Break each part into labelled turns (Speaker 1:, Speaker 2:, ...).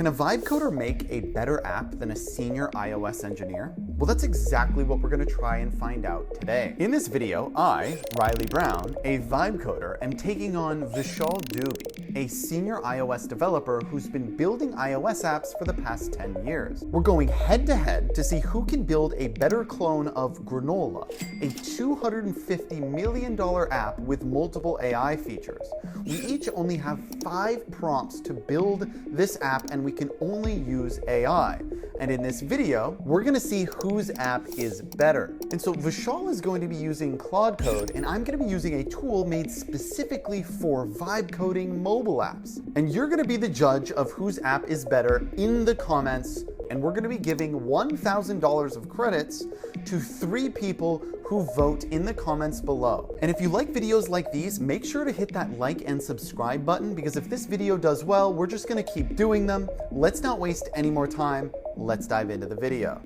Speaker 1: Can a Vibecoder make a better app than a senior iOS engineer? Well, that's exactly what we're going to try and find out today. In this video, I, Riley Brown, a Vibecoder, am taking on Vishal Dubey, a senior iOS developer who's been building iOS apps for the past 10 years. We're going head-to-head to see who can build a better clone of Granola, a $250 million app with multiple AI features. We each only have 5 prompts to build this app, and we can only use AI. And in this video, we're going to see whose app is better. And so Vishal is going to be using Claude Code, and I'm going to be using a tool made specifically for vibe coding mobile apps. And you're going to be the judge of whose app is better in the comments. And we're going to be giving $1,000 of credits to 3 people who vote in the comments below. And if you like videos like these, make sure to hit that like and subscribe button, because if this video does well, we're just going to keep doing them. Let's not waste any more time. Let's dive into the video.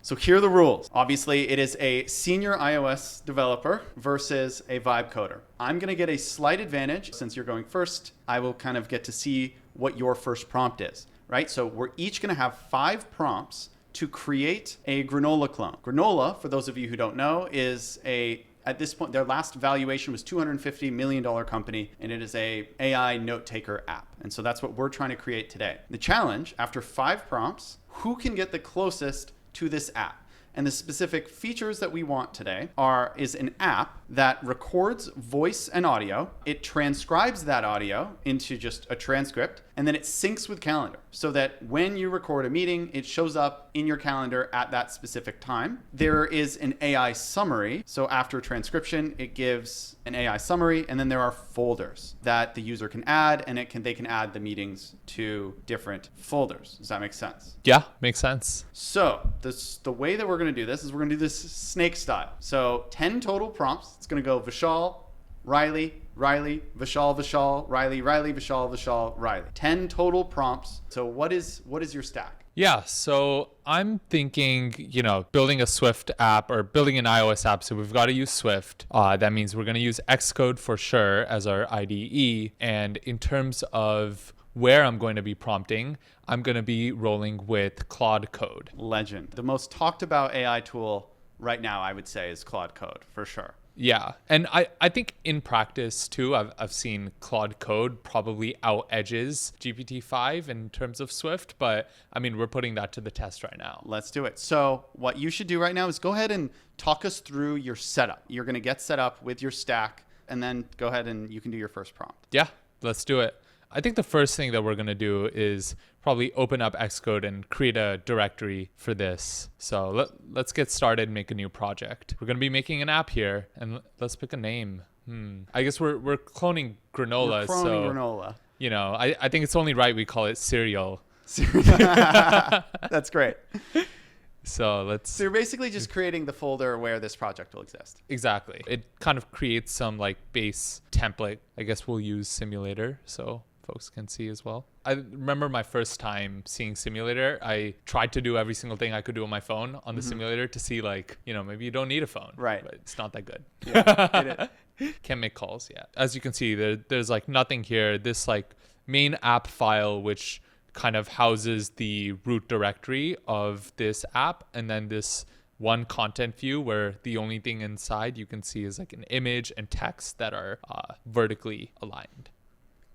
Speaker 1: So here are the rules. Obviously, it is a senior iOS developer versus a vibe coder. I'm going to get a slight advantage. Since you're going first, I will kind of get to see what your first prompt is, right? So we're each going to have 5 prompts to create a Granola clone. Granola, for those of you who don't know, is at this point, their last valuation was $250 million company, and it is a AI note taker app. And so that's what we're trying to create today. The challenge, after 5 prompts, who can get the closest to this app? And the specific features that we want today is an app that records voice and audio. It transcribes that audio into just a transcript, and then it syncs with calendar so that when you record a meeting, it shows up in your calendar at that specific time. There is an AI summary. So after transcription, it gives an AI summary, and then there are folders that the user can add, and they can add the meetings to different folders. Does that make sense?
Speaker 2: Yeah, makes sense.
Speaker 1: So the way that we're going to do this is we're going to do this snake style. So 10 total prompts. It's going to go Vishal, Riley, Riley, Vishal, Vishal, Riley, Riley, Vishal, Vishal, Riley. 10 total prompts. So what is your stack?
Speaker 2: Yeah, so I'm thinking, building a Swift app or building an iOS app. So we've got to use Swift. That means we're going to use XCode for sure as our IDE. And in terms of where I'm going to be prompting, I'm going to be rolling with Claude Code.
Speaker 1: Legend. The most talked about AI tool right now, I would say, is Claude Code for sure.
Speaker 2: Yeah. And I think in practice too, I've seen Claude Code probably out edges GPT-5 in terms of Swift, but I mean, we're putting that to the test right now.
Speaker 1: Let's do it. So what you should do right now is go ahead and talk us through your setup. You're going to get set up with your stack, and then go ahead and you can do your first prompt.
Speaker 2: Yeah, let's do it. I think the first thing that we're going to do is probably open up Xcode and create a directory for this. So let's get started and make a new project. We're going to be making an app here, and let's pick a name. I guess we're cloning Granola.
Speaker 1: Granola.
Speaker 2: I think it's only right we call it cereal.
Speaker 1: That's great.
Speaker 2: So
Speaker 1: you're basically just creating the folder where this project will exist.
Speaker 2: Exactly. It kind of creates some base template. I guess we'll use simulator so folks can see as well. I remember my first time seeing simulator. I tried to do every single thing I could do on my phone on the simulator to see maybe you don't need a phone.
Speaker 1: Right.
Speaker 2: But it's not that good.
Speaker 1: Yeah,
Speaker 2: Can't make calls yet. As you can see, there's nothing here. This main app file, which kind of houses the root directory of this app, and then this one content view where the only thing inside you can see is an image and text that are vertically aligned.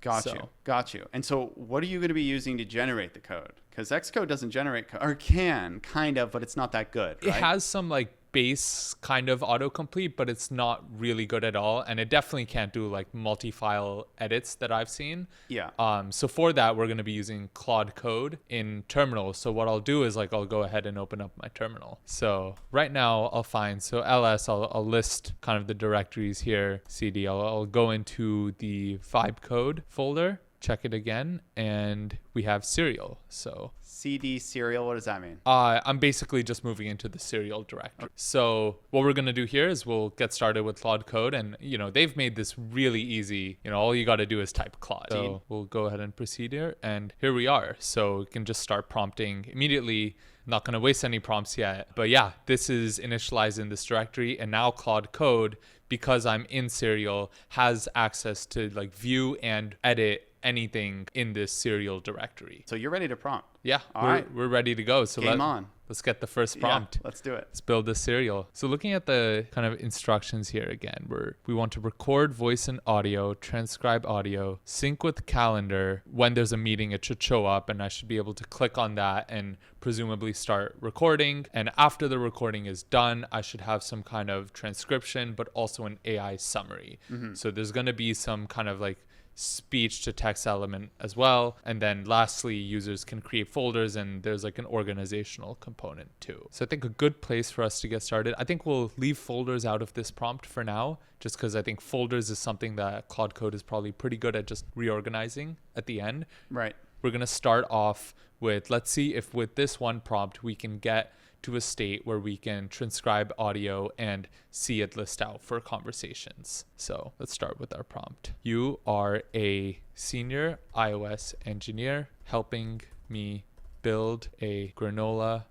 Speaker 1: Got you. And so what are you going to be using to generate the code? Because Xcode doesn't generate code, or can, kind of, but it's not that good, right?
Speaker 2: It has some base kind of autocomplete, but it's not really good at all. And it definitely can't do multi-file edits that I've seen.
Speaker 1: Yeah.
Speaker 2: So for that, we're going to be using Claude Code in terminal. So what I'll do is I'll go ahead and open up my terminal. So right now I'll find, I'll list kind of the directories here. CD, I'll go into the Vibecode folder, check it again, and we have serial. So
Speaker 1: CD serial, what does that mean?
Speaker 2: I'm basically just moving into the serial directory. Okay. So what we're going to do here is we'll get started with Claude Code, and they've made this really easy. All you got to do is type Claude. So we'll go ahead and proceed here, and here we are. So we can just start prompting immediately. Not going to waste any prompts yet, but yeah, this is initialized in this directory, and now Claude Code, because I'm in serial, has access to view and edit anything in this serial directory.
Speaker 1: So you're ready to prompt.
Speaker 2: Yeah,
Speaker 1: All right.
Speaker 2: we're ready to go. So
Speaker 1: Game on.
Speaker 2: Let's get the first prompt.
Speaker 1: Yeah, let's do it.
Speaker 2: Let's build this serial. So looking at the kind of instructions here again, we want to record voice and audio, transcribe audio, sync with calendar. When there's a meeting, it should show up and I should be able to click on that and presumably start recording. And after the recording is done, I should have some kind of transcription, but also an AI summary. So there's going to be some kind of like speech to text element as well. And then lastly, users can create folders and there's like an organizational component too. So I think a good place for us to get started, I think we'll leave folders out of this prompt for now, just because I think folders is something that Claude Code is probably pretty good at just reorganizing at the end.
Speaker 1: Right.
Speaker 2: We're going to start off with, let's see if with this one prompt, we can get to a state where we can transcribe audio and see it list out for conversations. So let's start with our prompt. You are a senior iOS engineer helping me build a Granola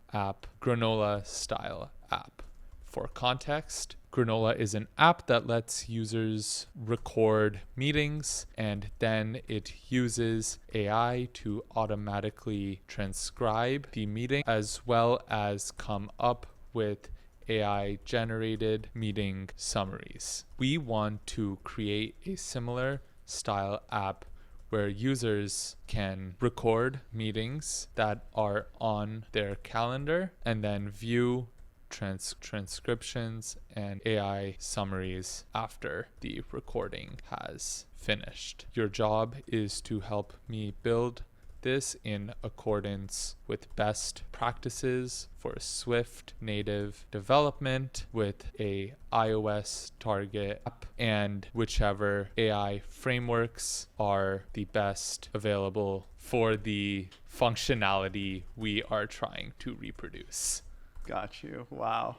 Speaker 2: style app. For context, Granola is an app that lets users record meetings and then it uses AI to automatically transcribe the meeting as well as come up with AI generated meeting summaries. We want to create a similar style app where users can record meetings that are on their calendar and then view transcriptions and AI summaries after the recording has finished. Your job is to help me build this in accordance with best practices for Swift native development with a iOS target app and whichever AI frameworks are the best available for the functionality we are trying to reproduce.
Speaker 1: Got you. Wow.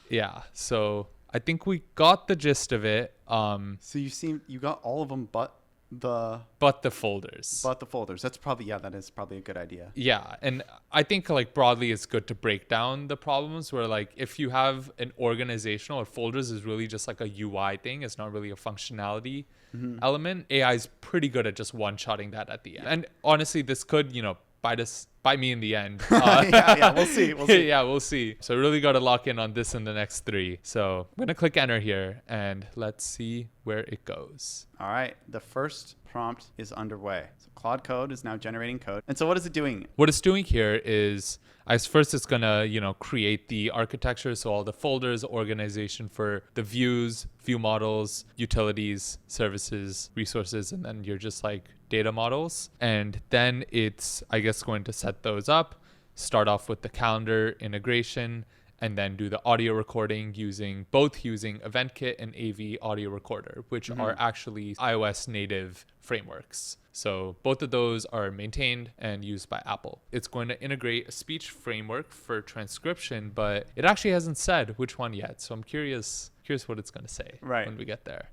Speaker 2: Yeah. So I think we got the gist of it.
Speaker 1: So you got all of them but the
Speaker 2: folders.
Speaker 1: But the folders. That is probably a good idea.
Speaker 2: Yeah. And I think like broadly it's good to break down the problems where like if you have an organizational or folders is really just like a UI thing, it's not really a functionality element. AI is pretty good at just one-shotting that at the end. And honestly, this could, bite me in the end.
Speaker 1: Yeah, we'll see.
Speaker 2: Yeah, we'll see. So really got to lock in on this in the next 3. So I'm going to click enter here and let's see where it goes.
Speaker 1: All right. The first prompt is underway. So Claude Code is now generating code. And so what is it doing?
Speaker 2: What it's doing here is first it's going to, create the architecture. So all the folders, organization for the views, view models, utilities, services, resources, and then you're just like data models. And then it's, going to set those up, start off with the calendar integration, and then do the audio recording using EventKit and AV audio recorder, which are actually iOS native frameworks. So both of those are maintained and used by Apple. It's going to integrate a speech framework for transcription, but it actually hasn't said which one yet. So I'm curious what it's going to say when we get there.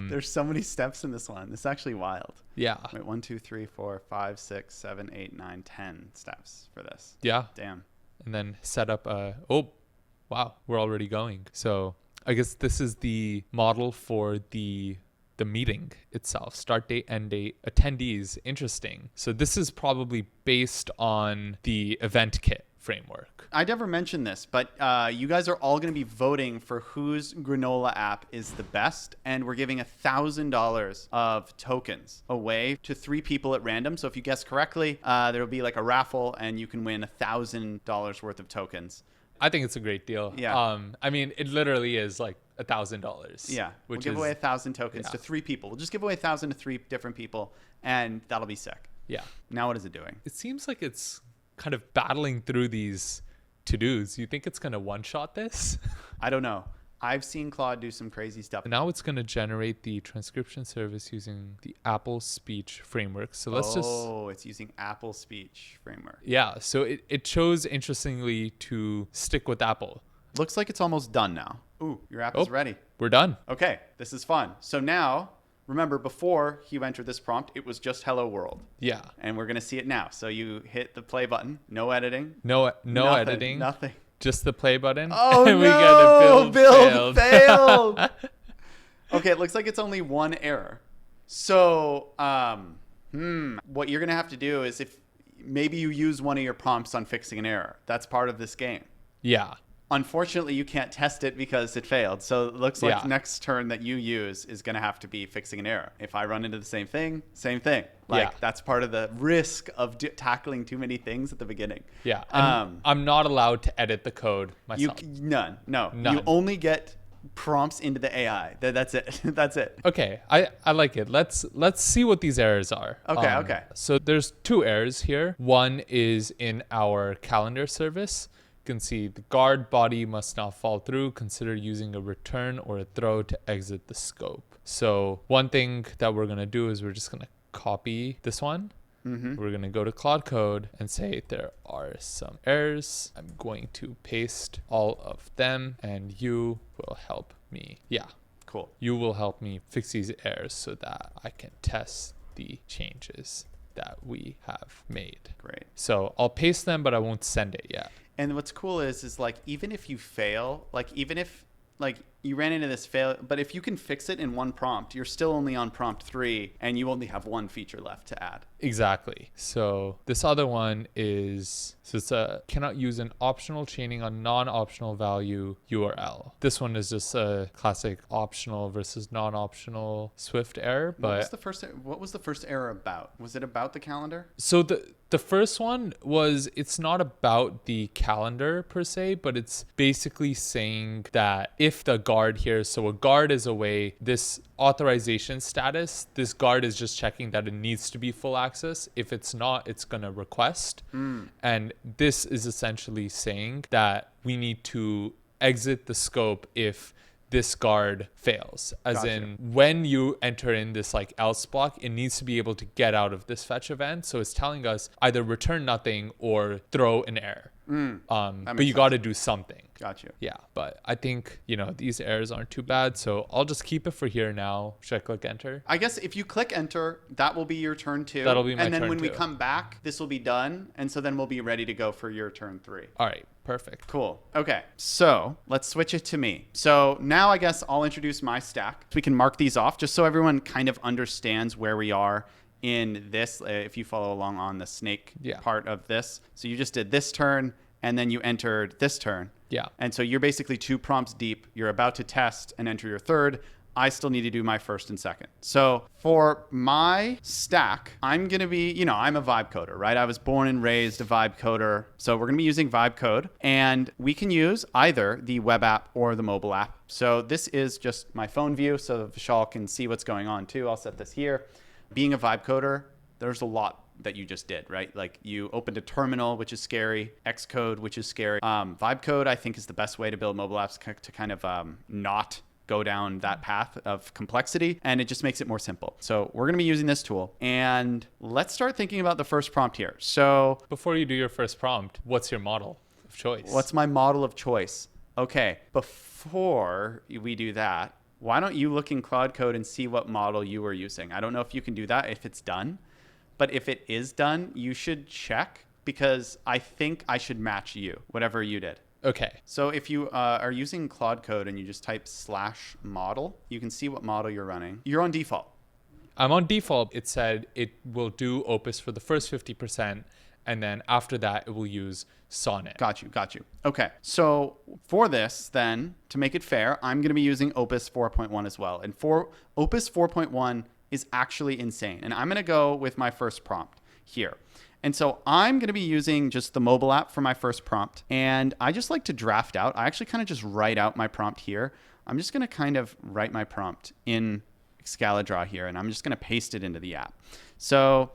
Speaker 1: There's so many steps in this one. It's actually wild.
Speaker 2: Yeah.
Speaker 1: Wait, 1, 2, 3, 4, 5, 6, 7, 8, 9, 10 steps for this.
Speaker 2: Yeah.
Speaker 1: Damn.
Speaker 2: And then set up oh, wow, we're already going. So I guess this is the model for the meeting itself. Start date, end date, attendees. Interesting. So this is probably based on the EventKit framework.
Speaker 1: I never mentioned this, but you guys are all going to be voting for whose Granola app is the best. And we're giving $1,000 of tokens away to 3 people at random. So if you guess correctly, there will be like a raffle and you can win $1,000 worth of tokens.
Speaker 2: I think it's a great deal.
Speaker 1: Yeah.
Speaker 2: It literally is like $1,000.
Speaker 1: Yeah. We'll give away 1,000 tokens to 3 people. We'll just give away 1,000 to 3 different people and that'll be sick.
Speaker 2: Yeah.
Speaker 1: Now what is it doing?
Speaker 2: It seems like it's kind of battling through these to-dos. You think it's going to one-shot this?
Speaker 1: I don't know. I've seen Claude do some crazy stuff.
Speaker 2: Now it's going to generate the transcription service using the Apple Speech Framework. So let's
Speaker 1: it's using Apple Speech Framework.
Speaker 2: Yeah. So it chose, interestingly, to stick with Apple.
Speaker 1: Looks like it's almost done now. Ooh, your app is ready.
Speaker 2: We're done.
Speaker 1: Okay, this is fun. So now, remember, before you entered this prompt, it was just hello world.
Speaker 2: Yeah.
Speaker 1: And we're going to see it now. So you hit the play button. No editing.
Speaker 2: No
Speaker 1: nothing,
Speaker 2: editing.
Speaker 1: Nothing.
Speaker 2: Just the play button.
Speaker 1: Oh,
Speaker 2: and
Speaker 1: no.
Speaker 2: We got a build
Speaker 1: failed. Okay, it looks like it's only one error. So What you're going to have to do is if maybe you use one of your prompts on fixing an error. That's part of this game.
Speaker 2: Yeah.
Speaker 1: Unfortunately, you can't test it because it failed. So it looks like
Speaker 2: Yeah.
Speaker 1: next turn that you use is going to have to be fixing an error. If I run into the same thing, same thing. Like
Speaker 2: Yeah.
Speaker 1: that's part of the risk of tackling too many things at the beginning.
Speaker 2: Yeah. And I'm not allowed to edit the code
Speaker 1: You
Speaker 2: myself.
Speaker 1: none. No.
Speaker 2: None.
Speaker 1: You only get prompts into the AI. That's it. That's it.
Speaker 2: Okay, I like it. Let's see what these errors are.
Speaker 1: Okay.
Speaker 2: So there's 2 errors here. One is in our calendar service. You can see the guard body must not fall through. Consider using a return or a throw to exit the scope. So one thing that we're gonna do is we're just gonna copy this one. We're gonna go to Claude Code and say there are some errors. I'm going to paste all of them, and you will help me. Yeah.
Speaker 1: Cool.
Speaker 2: You will help me fix these errors so that I can test the changes that we have made.
Speaker 1: Great.
Speaker 2: So I'll paste them, but I won't send it yet.
Speaker 1: And what's cool is like even if you fail, like even if like you ran into this fail, but if you can fix it in one prompt, you're still only on prompt 3 and you only have one feature left to add.
Speaker 2: Exactly. So this other one is, so it's a cannot use an optional chaining on non-optional value URL. This one is just a classic optional versus non-optional Swift error. But
Speaker 1: What was the first error about? Was it about the calendar?
Speaker 2: so the first one was, it's not about the calendar per se, but it's basically saying that if the guard here, so a guard is away, this authorization status, this guard is just checking that it needs to be full access. If it's not, it's going to request. And this is essentially saying that we need to exit the scope if this guard fails, as
Speaker 1: Gotcha.
Speaker 2: in when you enter in this like else block, it needs to be able to get out of this fetch event. So it's telling us either return nothing or throw an error. But you got to do something.
Speaker 1: Got you.
Speaker 2: Yeah, but I think, these errors aren't too bad. So I'll just keep it for here now. Should I click enter?
Speaker 1: I guess if you click enter, that will be your turn 2.
Speaker 2: That'll be my
Speaker 1: And then
Speaker 2: turn
Speaker 1: when we
Speaker 2: 2.
Speaker 1: come back, this will be done. And so then we'll be ready to go for your turn 3.
Speaker 2: All right, perfect.
Speaker 1: Cool. Okay. So let's switch it to me. So now I guess I'll introduce my stack. We can mark these off just so everyone kind of understands where we are in this, if you follow along on the snake part of this. So you just did this turn and then you entered this turn.
Speaker 2: Yeah.
Speaker 1: And so you're basically 2 prompts deep. You're about to test and enter your third. I still need to do my first and second. So for my stack, I'm going to be, I'm a Vibecoder, right? I was born and raised a Vibecoder. So we're going to be using Vibecode, and we can use either the web app or the mobile app. So this is just my phone view so Vishal can see what's going on too. I'll set this here. Being a Vibecoder, there's a lot that you just did, right? Like you opened a terminal, which is scary, Xcode, which is scary. Vibecode, I think, is the best way to build mobile apps to kind of not go down that path of complexity, and it just makes it more simple. So we're going to be using this tool, and let's start thinking about the first prompt here. So
Speaker 2: Before you do your first prompt, what's your model of choice?
Speaker 1: what's my model of choice? Okay, before we do that, why don't you look in Claude Code and see what model you were using? I don't know if you can do that, if it's done, but if it is done, you should check, because I think I should match you, whatever you did.
Speaker 2: Okay.
Speaker 1: So if you are using Claude Code and you just type /model, you can see what model you're running. You're on default.
Speaker 2: I'm on default. It said it will do Opus for the first 50%, and then after that, it will use Sonnet.
Speaker 1: Got you. Okay, so for this, then, to make it fair, I'm going to be using Opus 4.1 as well. And for Opus 4.1 is actually insane. And I'm going to go with my first prompt here. And so I'm going to be using just the mobile app for my first prompt. And I just like to draft out. I actually kind of just write out my prompt here. I'm just going to kind of write my prompt in Excalidraw here, and I'm just going to paste it into the app. So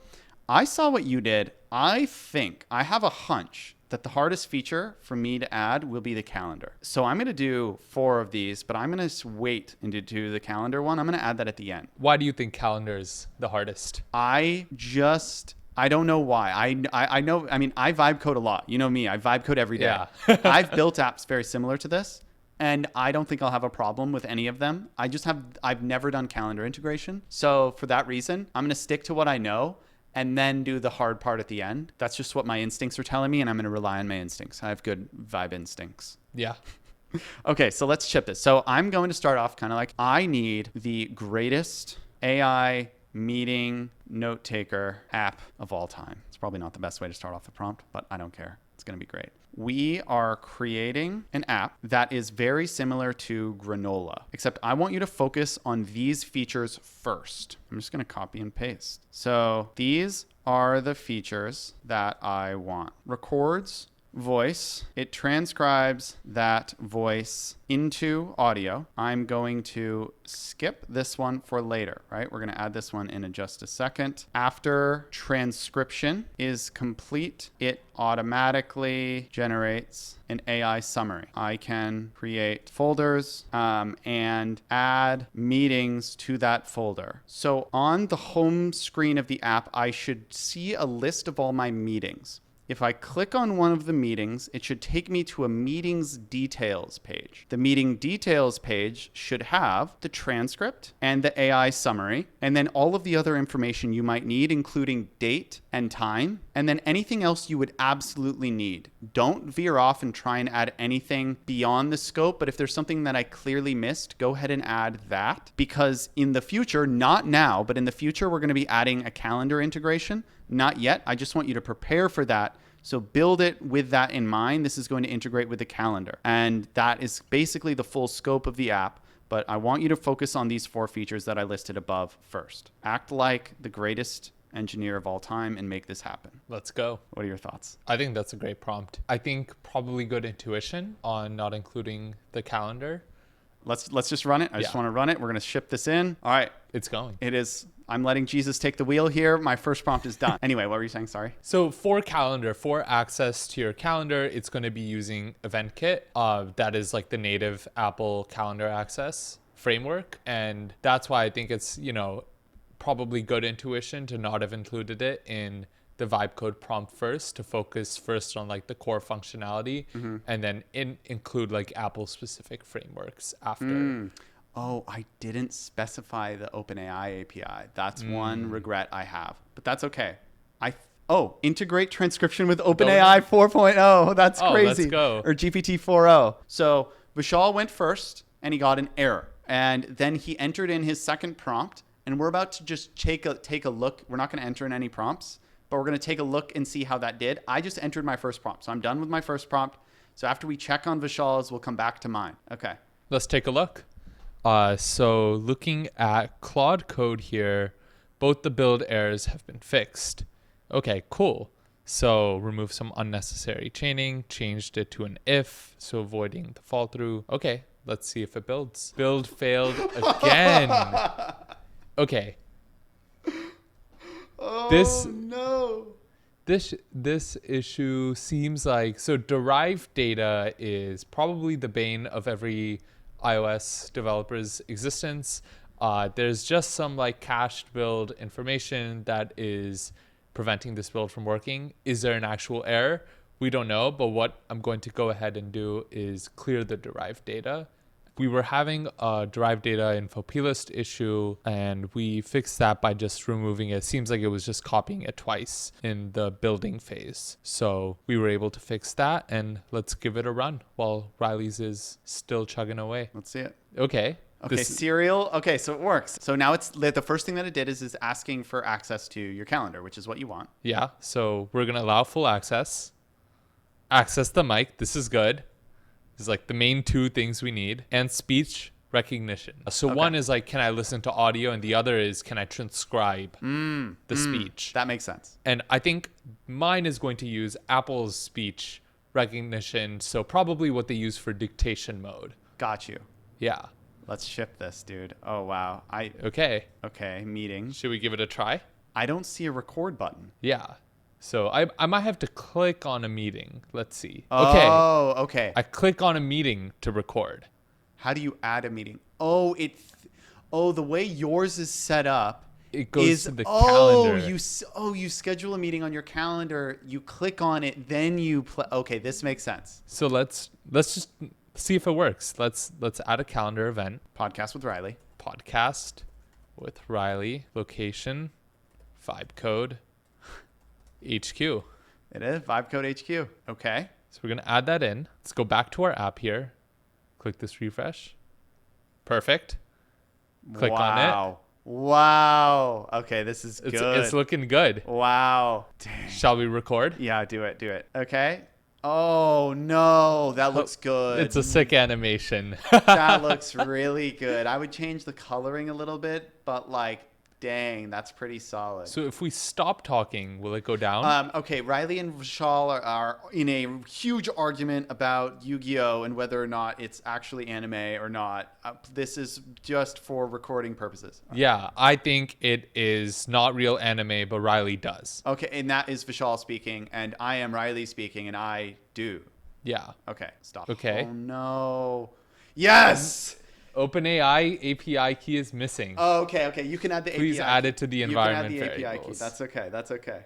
Speaker 1: I saw what you did. I have a hunch that the hardest feature for me to add will be the calendar. So I'm going to do 4 of these, but I'm going to wait and do the calendar one. I'm going to add that at the end.
Speaker 2: Why do you think calendar is the hardest?
Speaker 1: I don't know why. I know, I vibe code a lot. You know me, I vibe code every day.
Speaker 2: Yeah.
Speaker 1: I've built apps very similar to this, and I don't think I'll have a problem with any of them. I've never done calendar integration. So for that reason, I'm going to stick to what I know and then do the hard part at the end. That's just what my instincts are telling me, and I'm going to rely on my instincts. I have good vibe instincts.
Speaker 2: Yeah.
Speaker 1: Okay, so let's ship this. So I'm going to start off kind of like, I need the greatest AI meeting note taker app of all time. It's probably not the best way to start off the prompt, but I don't care. It's going to be great. We are creating an app that is very similar to Granola, except I want you to focus on these features first. I'm just going to copy and paste. So these are the features that I want. Records voice. It transcribes that voice into audio. I'm going to skip this one for later, right? We're going to add this one in just a second. After transcription is complete, it automatically generates an AI summary. I can create folders and add meetings to that folder. So on the home screen of the app, I should see a list of all my meetings. If I click on one of the meetings, it should take me to a meetings details page. The meeting details page should have the transcript and the AI summary, and then all of the other information you might need, including date and time, and then anything else you would absolutely need. Don't veer off and try and add anything beyond the scope, but if there's something that I clearly missed, go ahead and add that, because in the future, not now, but in the future, we're going to be adding a calendar integration. Not yet. I just want you to prepare for that. So build it with that in mind. This is going to integrate with the calendar. And that is basically the full scope of the app. But I want you to focus on these 4 features that I listed above first. Act like the greatest engineer of all time and make this happen.
Speaker 2: Let's go.
Speaker 1: What are your thoughts?
Speaker 2: I think that's a great prompt. I think probably good intuition on not including the calendar.
Speaker 1: Let's just run it. I just want to run it. We're going to ship this in. All right.
Speaker 2: It's going.
Speaker 1: It is. I'm letting Jesus take the wheel here. My first prompt is done. Anyway, what were you saying? Sorry.
Speaker 2: So for calendar, for access to your calendar, it's going to be using EventKit. That is like the native Apple calendar access framework. And that's why I think it's, probably good intuition to not have included it in the Vibecode prompt first, to focus first on like the core functionality, and then include like Apple specific frameworks after.
Speaker 1: Oh, I didn't specify the OpenAI API. That's one regret I have, but that's okay. Integrate transcription with OpenAI 4.0. That's crazy.
Speaker 2: Let's go.
Speaker 1: Or GPT 4.0. So Vishal went first and he got an error. And then he entered in his second prompt, and we're about to just take a look. We're not going to enter in any prompts, but we're going to take a look and see how that did. I just entered my first prompt. So I'm done with my first prompt. So after we check on Vishal's, we'll come back to mine. Okay.
Speaker 2: Let's take a look. So looking at Claude code here, both the build errors have been fixed. Okay, cool. So remove some unnecessary chaining, changed it to an if, so avoiding the fall through. Okay, let's see if it builds. Build failed again. Okay.
Speaker 1: Oh, no.
Speaker 2: This issue seems like, so derived data is probably the bane of every iOS developer's existence. There's just some like cached build information that is preventing this build from working. Is there an actual error? We don't know, but what I'm going to go ahead and do is clear the derived data. We were having a derived data info plist issue, and we fixed that by just removing it. It seems like it was just copying it twice in the building phase. So we were able to fix that, and let's give it a run while Riley's is still chugging away.
Speaker 1: Let's see it.
Speaker 2: Okay.
Speaker 1: Okay, serial. Okay, so it works. So now it's the first thing that it did is asking for access to your calendar, which is what you want.
Speaker 2: Yeah, so we're going to allow full access. Access the mic. This is good. Is like the main 2 things we need, and speech recognition. So one is like, can I listen to audio? And the other is, can I transcribe the speech?
Speaker 1: That makes sense.
Speaker 2: And I think mine is going to use Apple's speech recognition. So probably what they use for dictation mode.
Speaker 1: Got you.
Speaker 2: Yeah.
Speaker 1: Let's ship this, dude. Oh, wow.
Speaker 2: Okay.
Speaker 1: Okay, meeting.
Speaker 2: Should we give it a try?
Speaker 1: I don't see a record button.
Speaker 2: Yeah. So I might have to click on a meeting. Let's see.
Speaker 1: Oh, okay.
Speaker 2: I click on a meeting to record.
Speaker 1: How do you add a meeting? Oh, the way yours is set up.
Speaker 2: It goes to the calendar.
Speaker 1: You schedule a meeting on your calendar. You click on it, then you play. Okay, this makes sense.
Speaker 2: So let's just see if it works. Let's add a calendar event.
Speaker 1: Podcast with Riley.
Speaker 2: Podcast with Riley. Location. Vibecode. HQ.
Speaker 1: It is Vibecode HQ. Okay.
Speaker 2: So we're going to add that in. Let's go back to our app here. Click this refresh. Perfect. Click on it.
Speaker 1: Wow. Okay, this is good.
Speaker 2: It's looking good.
Speaker 1: Wow. Dang.
Speaker 2: Shall we record?
Speaker 1: Yeah, do it. Okay. Oh no, that looks good.
Speaker 2: It's a sick animation.
Speaker 1: That looks really good. I would change the coloring a little bit, but like, dang, that's pretty solid.
Speaker 2: So if we stop talking, will it go down?
Speaker 1: Okay, Riley and Vishal are in a huge argument about Yu-Gi-Oh! And whether or not it's actually anime or not. This is just for recording purposes.
Speaker 2: Yeah, I think it is not real anime, but Riley does.
Speaker 1: Okay, and that is Vishal speaking, and I am Riley speaking, and I do.
Speaker 2: Yeah.
Speaker 1: Okay, stop.
Speaker 2: Okay.
Speaker 1: Oh no. Yes!
Speaker 2: OpenAI API key is missing.
Speaker 1: Oh, okay. You can add the
Speaker 2: Please
Speaker 1: API.
Speaker 2: add it to the environment
Speaker 1: You can add the API key.
Speaker 2: variables.
Speaker 1: That's okay.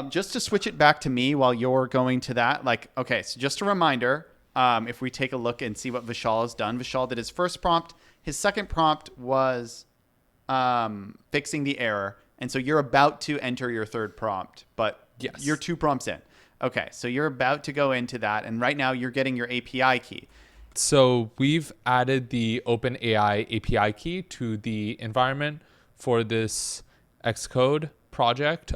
Speaker 1: Just to switch it back to me while you're going to that, like, okay, so just a reminder, if we take a look and see what Vishal has done. Vishal did his first prompt. His second prompt was fixing the error. And so you're about to enter your third prompt, but
Speaker 2: Yes.
Speaker 1: you're 2 prompts in. Okay, so you're about to go into that. And right now you're getting your API key.
Speaker 2: So we've added the OpenAI API key to the environment for this Xcode project.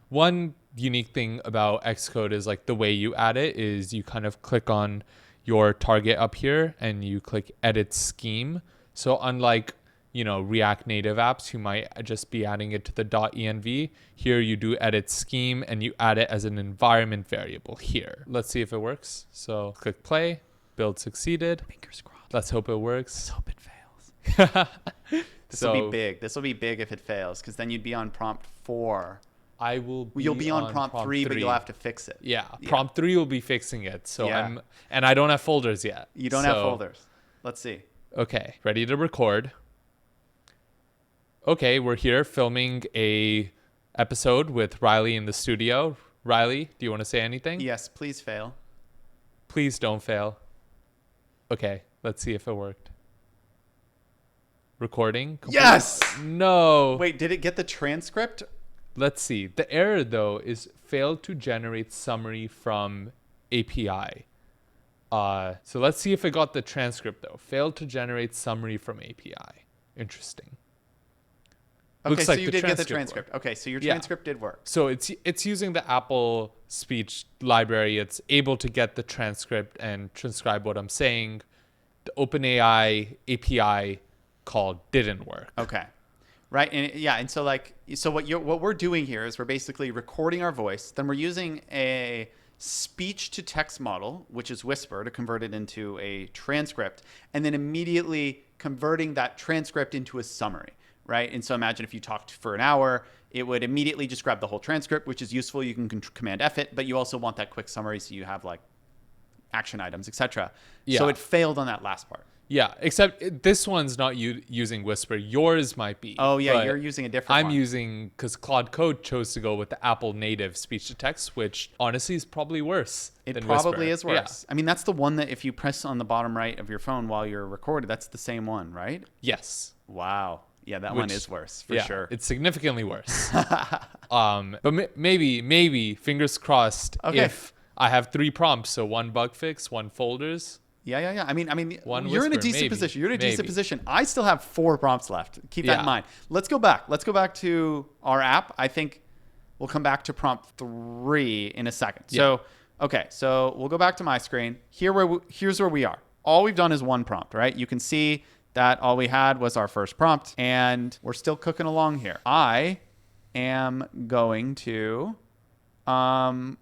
Speaker 2: One unique thing about Xcode is like the way you add it is you kind of click on your target up here and you click edit scheme. So unlike, React Native apps, you might just be adding it to the .env. Here you do edit scheme and you add it as an environment variable here. Let's see if it works. So click play. Build succeeded.
Speaker 1: Fingers crossed.
Speaker 2: Let's hope it works.
Speaker 1: Let's hope it fails. This will
Speaker 2: So
Speaker 1: be big. This will be big if it fails, because then you'd be on prompt 4.
Speaker 2: I will be
Speaker 1: You'll be on prompt 3, but you'll have to fix it.
Speaker 2: Yeah, prompt 3 will be fixing it. So
Speaker 1: Yeah.
Speaker 2: I don't have folders yet.
Speaker 1: You don't have folders. Let's see.
Speaker 2: Okay, ready to record. Okay, we're here filming a episode with Riley in the studio. Riley, do you want to say anything?
Speaker 1: Yes, please fail.
Speaker 2: Please don't fail. Okay, let's see if it worked. Recording. Complete.
Speaker 1: Yes!
Speaker 2: No.
Speaker 1: Wait, did it get the transcript?
Speaker 2: Let's see. The error, though, is failed to generate summary from API. So let's see if it got the transcript, though. Failed to generate summary from API. Interesting.
Speaker 1: Okay,
Speaker 2: Looks
Speaker 1: so
Speaker 2: like
Speaker 1: you
Speaker 2: the
Speaker 1: did get the
Speaker 2: transcript
Speaker 1: transcript. Okay, so your
Speaker 2: Yeah.
Speaker 1: transcript did work.
Speaker 2: So it's using the Apple speech library. It's able to get the transcript and transcribe what I'm saying. The OpenAI API call didn't work.
Speaker 1: Okay. Right. And so what we're doing here is we're basically recording our voice. Then we're using a speech to text model, which is Whisper, to convert it into a transcript, and then immediately converting that transcript into a summary. Right. And so imagine if you talked for an hour, it would immediately just grab the whole transcript, which is useful. You can Command F it, but you also want that quick summary so you have like action items, etc.
Speaker 2: Yeah.
Speaker 1: So it failed on that last part.
Speaker 2: Yeah, except this one's not using Whisper. Yours might be.
Speaker 1: Oh, yeah,
Speaker 2: but
Speaker 1: you're using a different
Speaker 2: I'm
Speaker 1: one.
Speaker 2: using, because Claude Code chose to go with the Apple native speech to text, which honestly is probably worse
Speaker 1: It
Speaker 2: than
Speaker 1: probably
Speaker 2: Whisper.
Speaker 1: is worse. I mean, that's the one that if you press on the bottom right of your phone while you're recorded, that's the same one, right?
Speaker 2: Yeah. Yes.
Speaker 1: Wow. Yeah, that one is worse for sure.
Speaker 2: It's significantly worse. But maybe, fingers crossed,
Speaker 1: Okay.
Speaker 2: if I have 3 prompts, so 1 bug fix, 1 folders.
Speaker 1: Yeah. I mean,
Speaker 2: One
Speaker 1: you're in a
Speaker 2: Whisper,
Speaker 1: decent
Speaker 2: maybe,
Speaker 1: position. You're in a decent
Speaker 2: maybe.
Speaker 1: position. I still have 4 prompts left. Keep that
Speaker 2: Yeah.
Speaker 1: in mind. Let's go back. Let's go back to our app. I think we'll come back to prompt 3 in a second.
Speaker 2: Yeah.
Speaker 1: So, okay. So we'll go back to my screen. Here's where we are. All we've done is 1 prompt, right? You can see that all we had was our first prompt, and we're still cooking along here. I am going to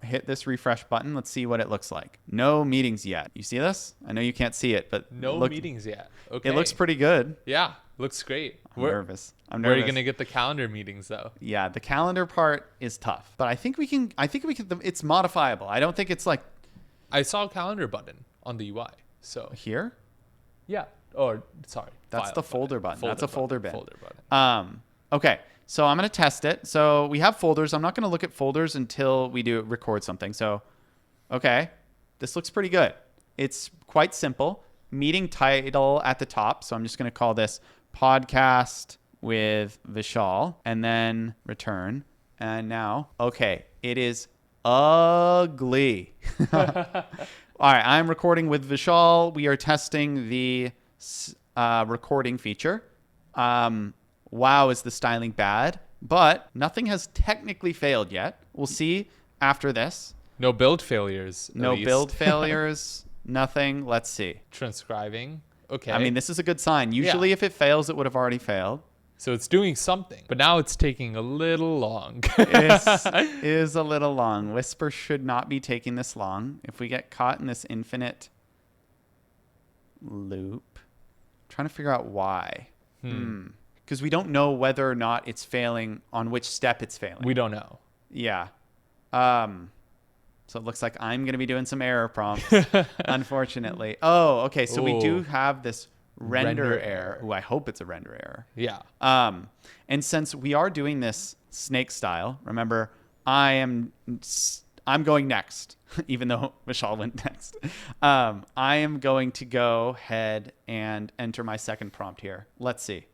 Speaker 1: hit this refresh button. Let's see what it looks like. No meetings yet. You see this? I know you can't see it, but
Speaker 2: No meetings yet. Okay.
Speaker 1: It looks pretty good.
Speaker 2: Yeah, looks great.
Speaker 1: I'm nervous.
Speaker 2: Where are you going to get the calendar meetings, though?
Speaker 1: Yeah, the calendar part is tough, but I think we can. It's modifiable. I don't think it's like
Speaker 2: I saw a calendar button on the UI. So
Speaker 1: here.
Speaker 2: yeah. Or sorry.
Speaker 1: That's the folder button. That's a folder bin.
Speaker 2: Folder button.
Speaker 1: Okay, so I'm going to test it. So we have folders. I'm not going to look at folders until we do record something. So, okay, this looks pretty good. It's quite simple. Meeting title at the top. So I'm just going to call this podcast with Vishal and then return. And now, okay, it is ugly. All right, I'm recording with Vishal. We are testing the recording feature. wow, is the styling bad? But nothing has technically failed yet. We'll see after this.
Speaker 2: No build failures.
Speaker 1: No build failures. Nothing. Let's see.
Speaker 2: Transcribing. Okay.
Speaker 1: I mean, this is a good sign. Usually if it fails, it would have already failed.
Speaker 2: So it's doing something, but now it's taking a little long.
Speaker 1: It is a little long. Whisper should not be taking this long. If we get caught in this infinite loop, I'm trying to figure out why. Because we don't know whether or not it's failing, on which step it's failing.
Speaker 2: We don't know.
Speaker 1: Yeah. So it looks like I'm going to be doing some error prompts, unfortunately. Oh, okay. So we do have this render error. Oh, I hope it's a render error.
Speaker 2: Yeah.
Speaker 1: And since we are doing this snake style, remember, I'm going next, even though Vishal went next. I am going to go ahead and enter my second prompt here. Let's see.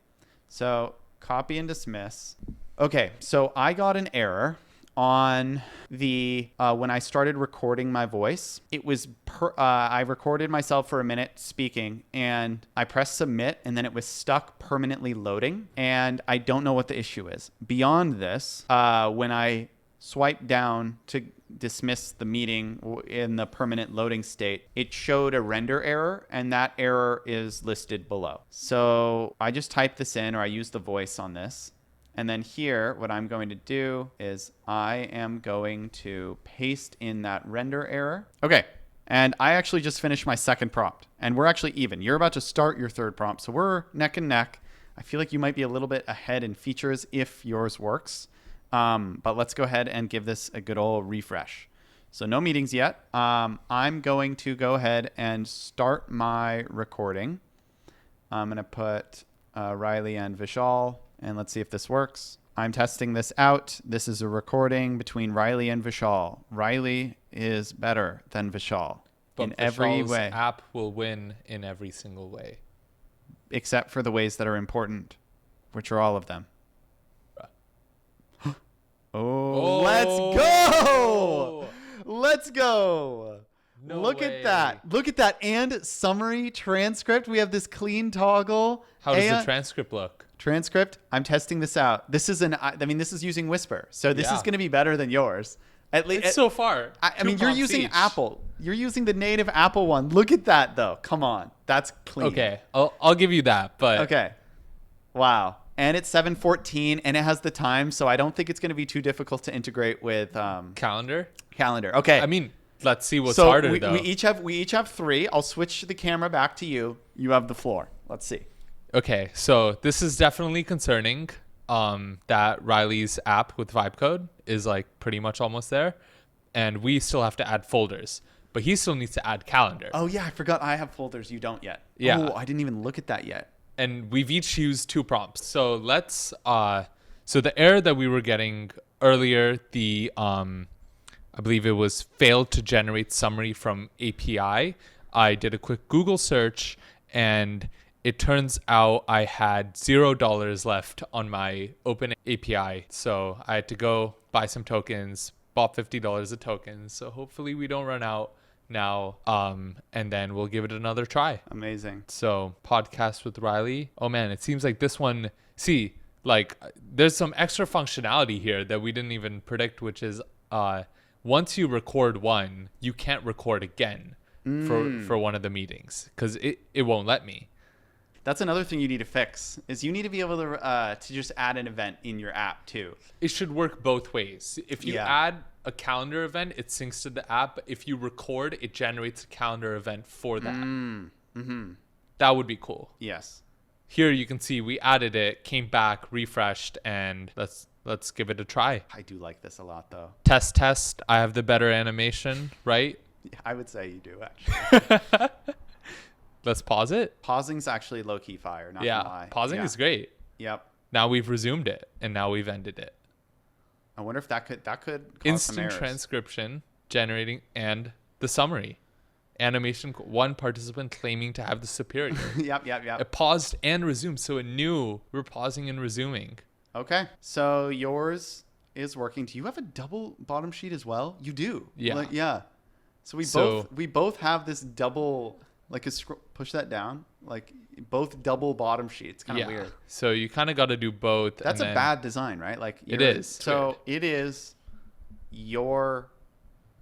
Speaker 1: So copy and dismiss. Okay, so I got an error on the when I started recording my voice. It was I recorded myself for a minute speaking, and I pressed submit, and then it was stuck permanently loading, and I don't know what the issue is. Beyond this, when I swipe down to dismiss the meeting in the permanent loading state, it showed a render error, and that error is listed below. So I just type this in, or I use the voice on this. And then here, what I'm going to do is I am going to paste in that render error. Okay. And I actually just finished my second prompt, and we're actually even. You're about to start your third prompt, so we're neck and neck. I feel like you might be a little bit ahead in features if yours works. But let's go ahead and give this a good old refresh. So no meetings yet. I'm going to go ahead and start my recording. I'm going to put Riley and Vishal, and let's see if this works. I'm testing this out. This is a recording between Riley and Vishal. Riley is better than Vishal in every way.
Speaker 2: App will win in every single way.
Speaker 1: Except for the ways that are important, which are all of them. Let's go! Let's go!
Speaker 2: No
Speaker 1: Look
Speaker 2: way.
Speaker 1: at that. Look at that. And summary transcript. We have this clean toggle.
Speaker 2: How does the transcript look?
Speaker 1: Transcript. I'm testing this out. This is this is using Whisper. So this is going to be better than yours. At least
Speaker 2: so far.
Speaker 1: I mean, you're using Apple. You're using the native Apple one. Look at that though. Come on. That's clean.
Speaker 2: Okay. I'll give you that, but
Speaker 1: okay. Wow. And it's 7:14 and it has the time, so I don't think it's going to be too difficult to integrate with
Speaker 2: calendar.
Speaker 1: Okay.
Speaker 2: I mean, let's see what's harder though.
Speaker 1: We each have 3. I'll switch the camera back to you. You have the floor. Let's see.
Speaker 2: Okay, so this is definitely concerning. That Riley's app with Vibecode is like pretty much almost there, and we still have to add folders, but he still needs to add calendar.
Speaker 1: Oh yeah, I forgot I have folders. You don't yet.
Speaker 2: Yeah.
Speaker 1: Oh, I didn't even look at that yet.
Speaker 2: And we've each used 2 prompts. So let's so the error that we were getting earlier, the I believe it was failed to generate summary from API. I did a quick Google search, and it turns out I had $0 left on my Open API. So I had to go buy some tokens, bought $50 of tokens. So hopefully we don't run out now. And then we'll give it another try.
Speaker 1: Amazing.
Speaker 2: So podcast with Riley. Oh man, it seems like this one, like there's some extra functionality here that we didn't even predict, which is once you record one, you can't record again for one of the meetings because it won't let me.
Speaker 1: That's another thing you need to fix is you need to be able to just add an event in your app too.
Speaker 2: It should work both ways. If you add a calendar event, it syncs to the app. If you record, it generates a calendar event for that. That would be cool.
Speaker 1: Yes.
Speaker 2: Here you can see we added it, came back, refreshed, and let's give it a try.
Speaker 1: I do like this a lot though.
Speaker 2: Test. I have the better animation, right?
Speaker 1: I would say you do actually.
Speaker 2: Let's pause it.
Speaker 1: Pausing's actually low-key fire, not gonna lie.
Speaker 2: Pausing is great.
Speaker 1: Yep.
Speaker 2: Now we've resumed it, and now we've ended it.
Speaker 1: I wonder if that could cause
Speaker 2: Instant
Speaker 1: some errors.
Speaker 2: transcription, generating, and the summary. Animation, one participant claiming to have the superior.
Speaker 1: Yep.
Speaker 2: It paused and resumed, so it knew we were pausing and resuming.
Speaker 1: Okay, so yours is working. Do you have a double bottom sheet as well? You do.
Speaker 2: Yeah.
Speaker 1: Yeah. So we both have this double Like, push that down. Like, both double bottom sheets. Kind of weird.
Speaker 2: So you kind of got to do both.
Speaker 1: That's a bad design, right? Like,
Speaker 2: it is.
Speaker 1: So it is your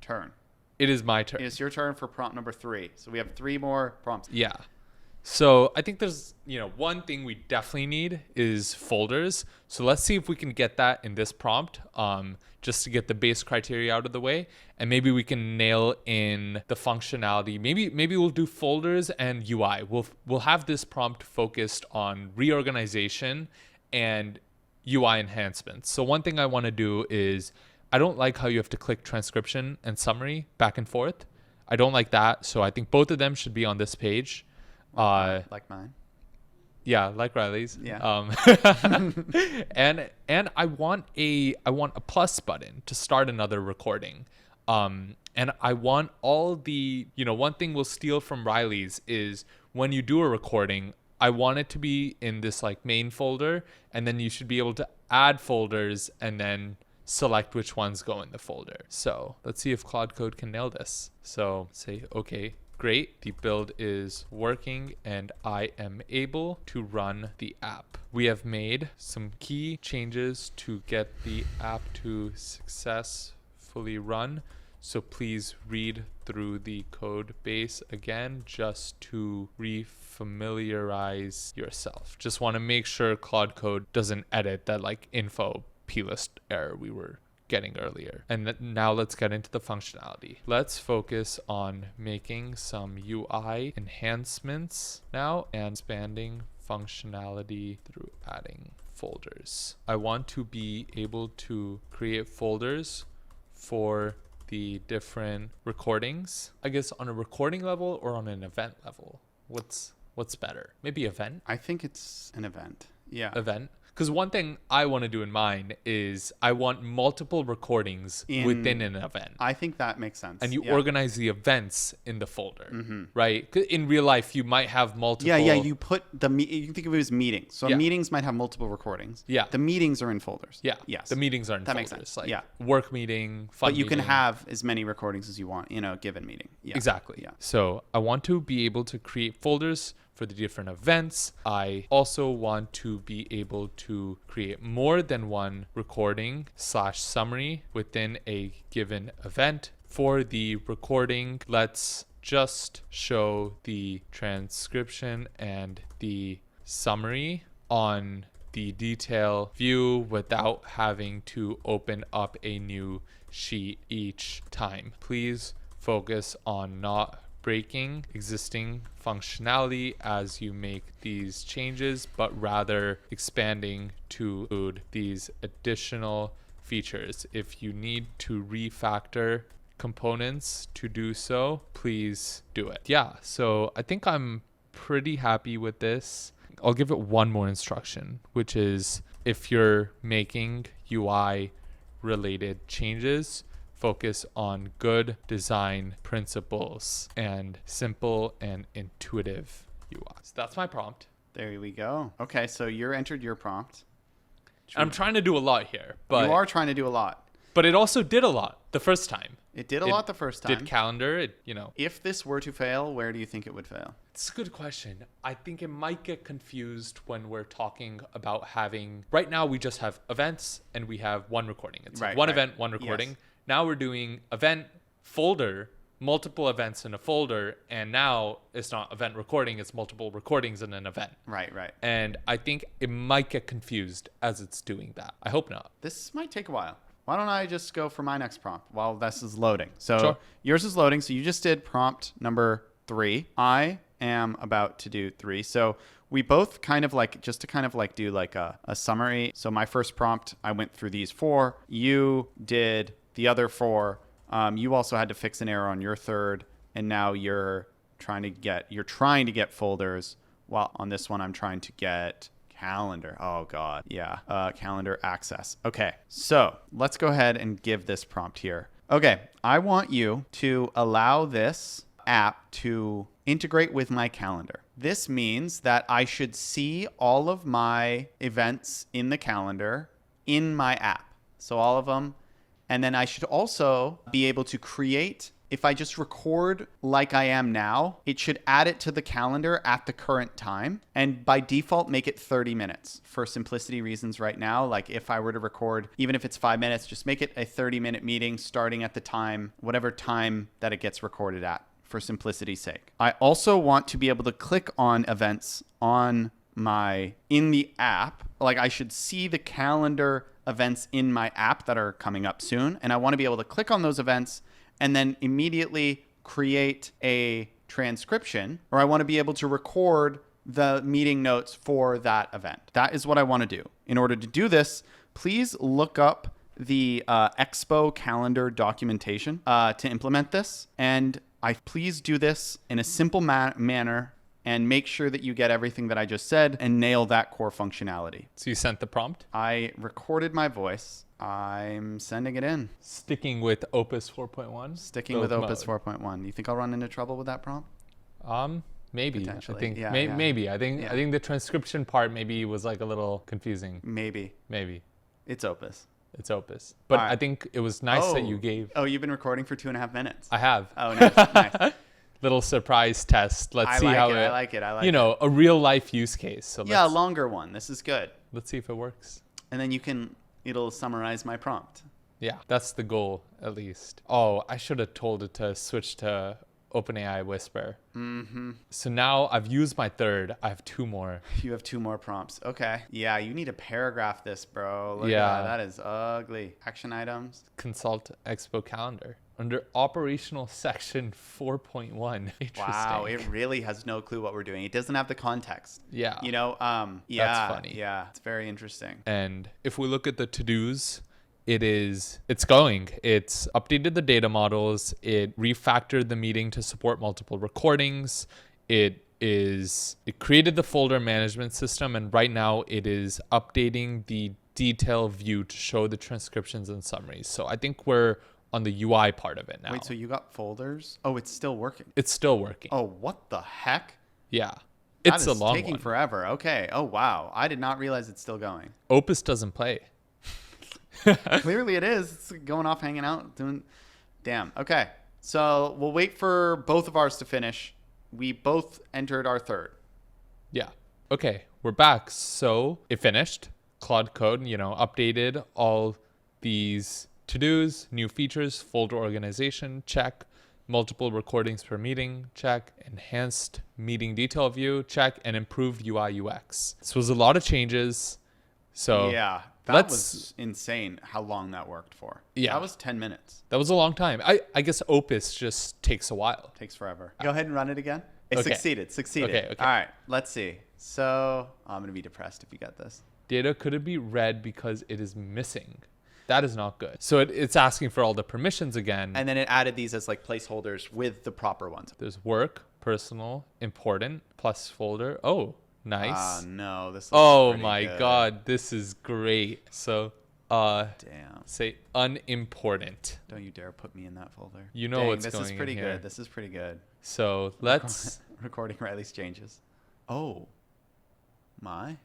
Speaker 1: turn.
Speaker 2: It is my turn.
Speaker 1: It's your turn for prompt number 3. So we have 3 more prompts.
Speaker 2: Yeah. So I think there's, one thing we definitely need is folders. So let's see if we can get that in this prompt, just to get the base criteria out of the way. And maybe we can nail in the functionality. Maybe we'll do folders and UI. We'll have this prompt focused on reorganization and UI enhancements. So one thing I want to do is, I don't like how you have to click transcription and summary back and forth. I don't like that. So I think both of them should be on this page.
Speaker 1: Like mine.
Speaker 2: Yeah, like Riley's.
Speaker 1: Yeah.
Speaker 2: And I want a plus button to start another recording. And I want all the, one thing we'll steal from Riley's is when you do a recording, I want it to be in this like main folder, and then you should be able to add folders and then select which ones go in the folder. So let's see if Claude Code can nail this. So say, okay, great. The build is working and I am able to run the app. We have made some key changes to get the app to successfully run. So please read through the code base again just to refamiliarize yourself. Just want to make sure Claude Code doesn't edit that like info plist error we were getting earlier. And now let's get into the functionality. Let's focus on making some UI enhancements now and expanding functionality through adding folders. I want to be able to create folders for the different recordings. I guess on a recording level or on an event level. What's better? Maybe event?
Speaker 1: I think it's an event. Yeah.
Speaker 2: Event. Because one thing I want to do in mine is I want multiple recordings within an event.
Speaker 1: I think that makes sense.
Speaker 2: And you organize the events in the folder, right? 'Cause in real life, you might have multiple.
Speaker 1: Yeah. You put you can think of it as meetings. So meetings might have multiple recordings.
Speaker 2: Yeah.
Speaker 1: The meetings are in folders.
Speaker 2: Yeah.
Speaker 1: Yes.
Speaker 2: The meetings are in
Speaker 1: that
Speaker 2: folders.
Speaker 1: Makes sense.
Speaker 2: Like
Speaker 1: yeah.
Speaker 2: Work meeting, fun
Speaker 1: But you
Speaker 2: meeting.
Speaker 1: can have as many recordings as you want in a given meeting. Yeah.
Speaker 2: Exactly.
Speaker 1: Yeah.
Speaker 2: So I want to be able to create folders for the different events. I also want to be able to create more than one recording / summary within a given event. For the recording, let's just show the transcription and the summary on the detail view without having to open up a new sheet each time. Please focus on not breaking existing functionality as you make these changes, but rather expanding to include these additional features. If you need to refactor components to do so, please do it. Yeah, so I think I'm pretty happy with this. I'll give it one more instruction, which is if you're making UI related changes, focus on good design principles and simple and intuitive UI. So that's my prompt.
Speaker 1: There we go. Okay, so you entered your prompt.
Speaker 2: I'm trying to do a lot here, but
Speaker 1: you are trying to do a lot.
Speaker 2: But it also did a lot the first time.
Speaker 1: It did a lot the first time.
Speaker 2: Did calendar,
Speaker 1: If this were to fail, where do you think it would fail?
Speaker 2: It's a good question. I think it might get confused when we're talking about having, right now we just have events and we have one recording. It's one event, one recording. Yes. Now we're doing event folder, multiple events in a folder, and now it's not event recording, it's multiple recordings in an event.
Speaker 1: Right.
Speaker 2: And I think it might get confused as it's doing that. I hope not.
Speaker 1: This might take a while. Why don't I just go for my next prompt while this is loading? So
Speaker 2: sure.
Speaker 1: Yours is loading. So you just did prompt number 3. I am about to do 3. So we both kind of like, just to kind of like do like a summary. So my first prompt, I went through these 4. You did the other 4. You also had to fix an error on your third. And now you're trying to get folders, while on this one I'm trying to get calendar. Oh God. Yeah. Calendar access. Okay. So let's go ahead and give this prompt here. Okay. I want you to allow this app to integrate with my calendar. This means that I should see all of my events in the calendar in my app. So all of them. And then I should also be able to create if I just record like I am now, it should add it to the calendar at the current time. And by default, make it 30 minutes for simplicity reasons right now. Like if I were to record, even if it's 5 minutes, just make it a 30-minute meeting starting at the time, whatever time that it gets recorded at, for simplicity's sake. I also want to be able to click on events in the app. Like I should see the calendar events in my app that are coming up soon. And I want to be able to click on those events and then immediately create a transcription, or I want to be able to record the meeting notes for that event. That is what I want to do. In order to do this, please look up the Expo calendar documentation to implement this. And please do this in a simple manner and make sure that you get everything that I just said and nail that core functionality.
Speaker 2: So you sent the prompt?
Speaker 1: I recorded my voice. I'm sending it in.
Speaker 2: Sticking with Opus 4.1?
Speaker 1: Sticking with Opus 4.1. You think I'll run into trouble with that prompt?
Speaker 2: Maybe.
Speaker 1: Potentially.
Speaker 2: I think
Speaker 1: Yeah,
Speaker 2: maybe. I think the transcription part maybe was like a little confusing.
Speaker 1: Maybe. It's Opus.
Speaker 2: It's Opus. But
Speaker 1: All right.
Speaker 2: I think it was nice that you gave.
Speaker 1: Oh, you've been recording for 2.5 minutes.
Speaker 2: I have.
Speaker 1: Oh, nice.
Speaker 2: Little surprise test. Let's see how
Speaker 1: I like it.
Speaker 2: a real life use case. So
Speaker 1: a longer one. This is good.
Speaker 2: Let's see if it works.
Speaker 1: And then it'll summarize my prompt.
Speaker 2: Yeah, that's the goal at least. Oh, I should have told it to switch to OpenAI Whisper.
Speaker 1: Mm-hmm.
Speaker 2: So now I've used my third. I have 2 more.
Speaker 1: You have 2 more prompts. Okay. Yeah, you need to paragraph this, bro. Look
Speaker 2: Yeah.
Speaker 1: at that. That is ugly. Action items.
Speaker 2: Consult Expo Calendar. Under operational section 4.1. Interesting.
Speaker 1: Wow, it really has no clue what we're doing. It doesn't have the context.
Speaker 2: Yeah.
Speaker 1: That's
Speaker 2: funny.
Speaker 1: Yeah, it's very interesting.
Speaker 2: And if we look at the to-dos, it's going. It's updated the data models. It refactored the meeting to support multiple recordings. It created the folder management system, and right now it is updating the detail view to show the transcriptions and summaries. So I think we're on the UI part of it now.
Speaker 1: Wait, so you got folders? Oh, it's still working.
Speaker 2: It's still working.
Speaker 1: Oh, what the heck?
Speaker 2: Yeah.
Speaker 1: That
Speaker 2: It's
Speaker 1: is
Speaker 2: a long
Speaker 1: taking
Speaker 2: one.
Speaker 1: forever. Okay. Oh, wow. I did not realize it's still going.
Speaker 2: Opus doesn't play.
Speaker 1: Clearly it is. It's going off, hanging out, doing. Damn. Okay. So we'll wait for both of ours to finish. We both entered our third.
Speaker 2: Yeah. Okay, we're back. So it finished. Claude Code, updated all these to-dos, new features, folder organization, check. Multiple recordings per meeting, check. Enhanced meeting detail view, check. And improved UI UX. This was a lot of changes. So
Speaker 1: yeah, that was insane how long that worked for.
Speaker 2: Yeah.
Speaker 1: That was 10 minutes.
Speaker 2: that was a long time. I guess Opus just takes a while.
Speaker 1: Takes forever. Go ahead and run it again. It
Speaker 2: Okay.
Speaker 1: succeeded.
Speaker 2: Okay.
Speaker 1: All right, let's see. So I'm going to be depressed if you get this.
Speaker 2: Data couldn't be read because it is missing. That is not good. So it's asking for all the permissions again.
Speaker 1: And then it added these as like placeholders with the proper ones.
Speaker 2: There's work, personal, important, plus folder. Oh, nice.
Speaker 1: No, this looks
Speaker 2: Oh
Speaker 1: pretty
Speaker 2: my
Speaker 1: good.
Speaker 2: God, this is great. So,
Speaker 1: Damn.
Speaker 2: say unimportant.
Speaker 1: Don't you dare put me in that folder.
Speaker 2: You know
Speaker 1: Dang,
Speaker 2: what's
Speaker 1: this
Speaker 2: going
Speaker 1: is
Speaker 2: in
Speaker 1: pretty
Speaker 2: here.
Speaker 1: good. This is pretty good.
Speaker 2: So let's.
Speaker 1: Recording Riley's changes. Oh. My.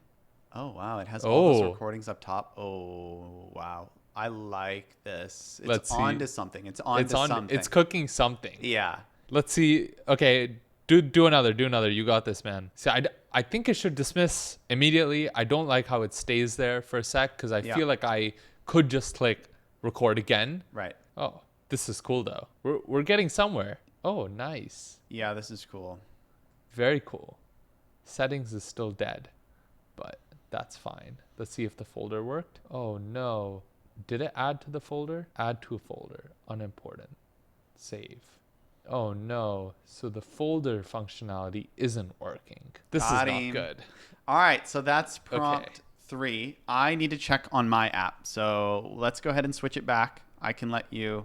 Speaker 1: Oh, wow. It has all those
Speaker 2: Oh.
Speaker 1: recordings up top. Oh, wow. I like this. It's
Speaker 2: Let's see.
Speaker 1: on to something. It's on to something.
Speaker 2: It's cooking something.
Speaker 1: Yeah.
Speaker 2: Let's see. Okay, do another. You got this, man. See, I think it should dismiss immediately. I don't like how it stays there for a sec because I
Speaker 1: Yeah.
Speaker 2: feel like I could just click record again.
Speaker 1: Right.
Speaker 2: Oh, this is cool though. We're getting somewhere. Oh, nice.
Speaker 1: Yeah, this is cool.
Speaker 2: Very cool. Settings is still dead, but that's fine. Let's see if the folder worked. Oh no. Did it add to the folder? Add to a folder. Unimportant. Save. Oh no. So the folder functionality isn't working. This
Speaker 1: Got
Speaker 2: is not
Speaker 1: him.
Speaker 2: good.
Speaker 1: All right. So that's prompt
Speaker 2: Okay.
Speaker 1: 3. I need to check on my app. So let's go ahead and switch it back. I can let you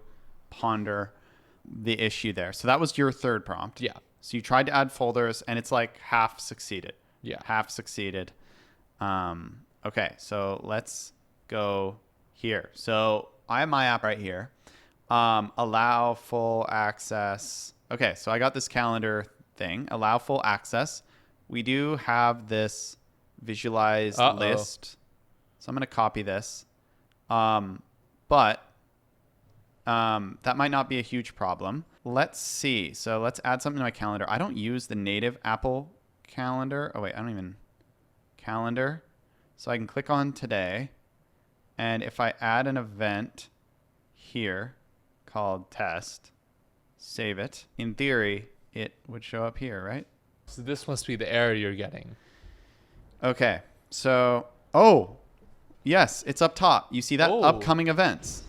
Speaker 1: ponder the issue there. So that was your third prompt.
Speaker 2: Yeah.
Speaker 1: So you tried to add folders and it's like half succeeded.
Speaker 2: Yeah.
Speaker 1: Half succeeded. Okay. So let's go here. So I have my app right here. Allow full access. Okay. So I got this calendar thing. Allow full access. We do have this visualized list. So I'm going to copy this. But That might not be a huge problem. Let's see. So let's add something to my calendar. I don't use the native Apple calendar. Oh, wait, I don't even calendar. So I can click on today. And if I add an event here called test, save it, in theory, it would show up here, right?
Speaker 2: So this must be the error you're getting.
Speaker 1: Okay. So, oh, yes, it's up top. You see that?
Speaker 2: Oh.
Speaker 1: Upcoming events.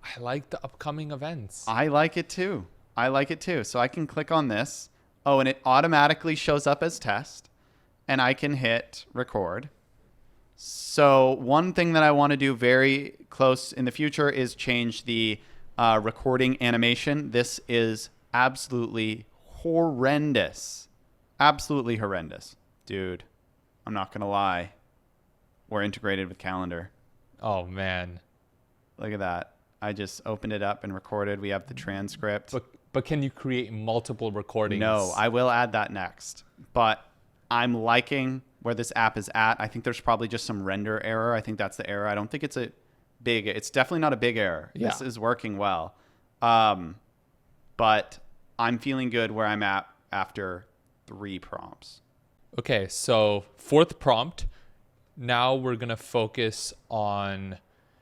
Speaker 2: I like the upcoming events.
Speaker 1: I like it too. I like it too. So I can click on this. Oh, and it automatically shows up as test. And I can hit record. So one thing that I want to do very close in the future is change the recording animation. This is absolutely horrendous. Absolutely horrendous. Dude, I'm not going to lie. We're integrated with Calendar.
Speaker 2: Oh, man.
Speaker 1: Look at that. I just opened it up and recorded. We have the transcript.
Speaker 2: But can you create multiple recordings?
Speaker 1: No, I will add that next. But I'm liking where this app is at. I think there's probably just some render error. I think that's the error. I don't think it's it's definitely not a big error.
Speaker 2: Yeah.
Speaker 1: This is working well. But I'm feeling good where I'm at after 3 prompts.
Speaker 2: Okay, so 4th prompt. Now we're going to focus on...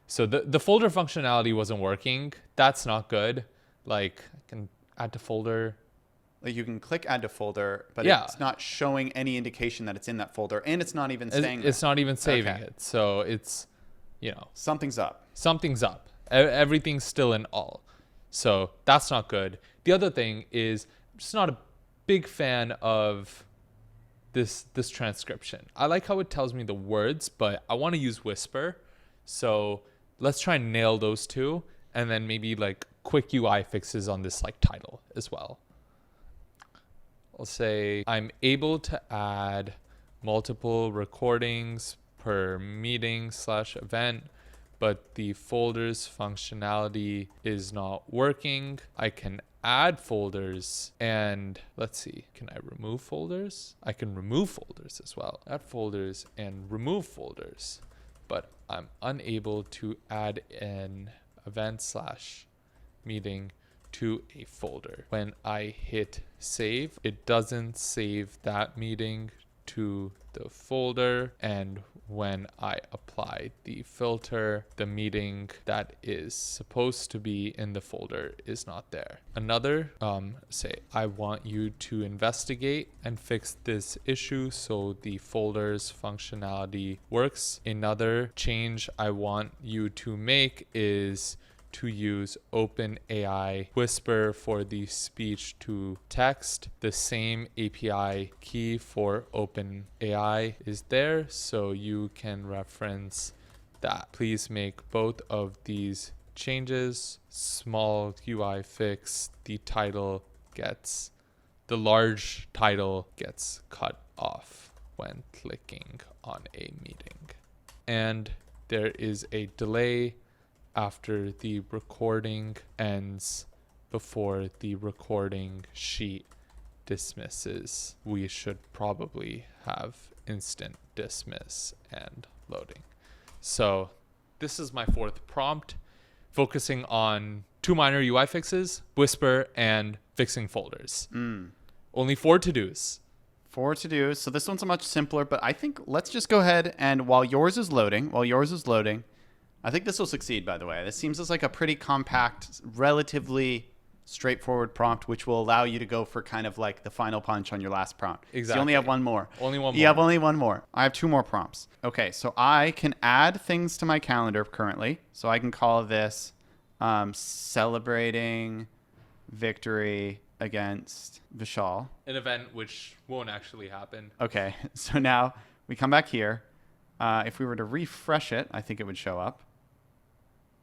Speaker 2: So the folder functionality wasn't working. That's not good. Like, I can add to folder.
Speaker 1: Like you can click add to folder, but
Speaker 2: Yeah.
Speaker 1: it's not showing any indication that it's in that folder, and it's not even staying there.
Speaker 2: It's not even saving
Speaker 1: Okay.
Speaker 2: it. So it's,
Speaker 1: Something's up.
Speaker 2: something's up. Everything's still in all. So that's not good. The other thing is I'm just not a big fan of this transcription. I like how it tells me the words, but I want to use Whisper. So let's try and nail those two, and then maybe like quick UI fixes on this like title as well. I'll say I'm able to add multiple recordings per meeting/event, but the folders functionality is not working. I can add folders, and let's see, can I remove folders? I can remove folders as well. Add folders and remove folders, but I'm unable to add an event/meeting to a folder. When I hit save, it doesn't save that meeting to the folder, and when I apply the filter, the meeting that is supposed to be in the folder is not there. Another, say I want you to investigate and fix this issue so the folders functionality works. Another change I want you to make is to use OpenAI Whisper for the speech to text. The same API key for OpenAI is there, so you can reference that. Please make both of these changes. Small UI fix, the large title gets cut off when clicking on a meeting. And there is a delay after the recording ends before the recording sheet dismisses. We should probably have instant dismiss and loading. So this is my 4th prompt, focusing on 2 minor UI fixes, Whisper and fixing folders. Only 4 to-dos.
Speaker 1: 4 to-dos. So this one's much simpler, but I think let's just go ahead and while yours is loading, I think this will succeed, by the way. This seems like a pretty compact, relatively straightforward prompt, which will allow you to go for kind of like the final punch on your last prompt.
Speaker 2: Exactly.
Speaker 1: So you only have one more.
Speaker 2: Only one more.
Speaker 1: You have only one more. I have 2 more prompts. Okay, so I can add things to my calendar currently. So I can call this celebrating victory against Vishal.
Speaker 2: An event which won't actually happen.
Speaker 1: Okay, so now we come back here. If we were to refresh it, I think it would show up.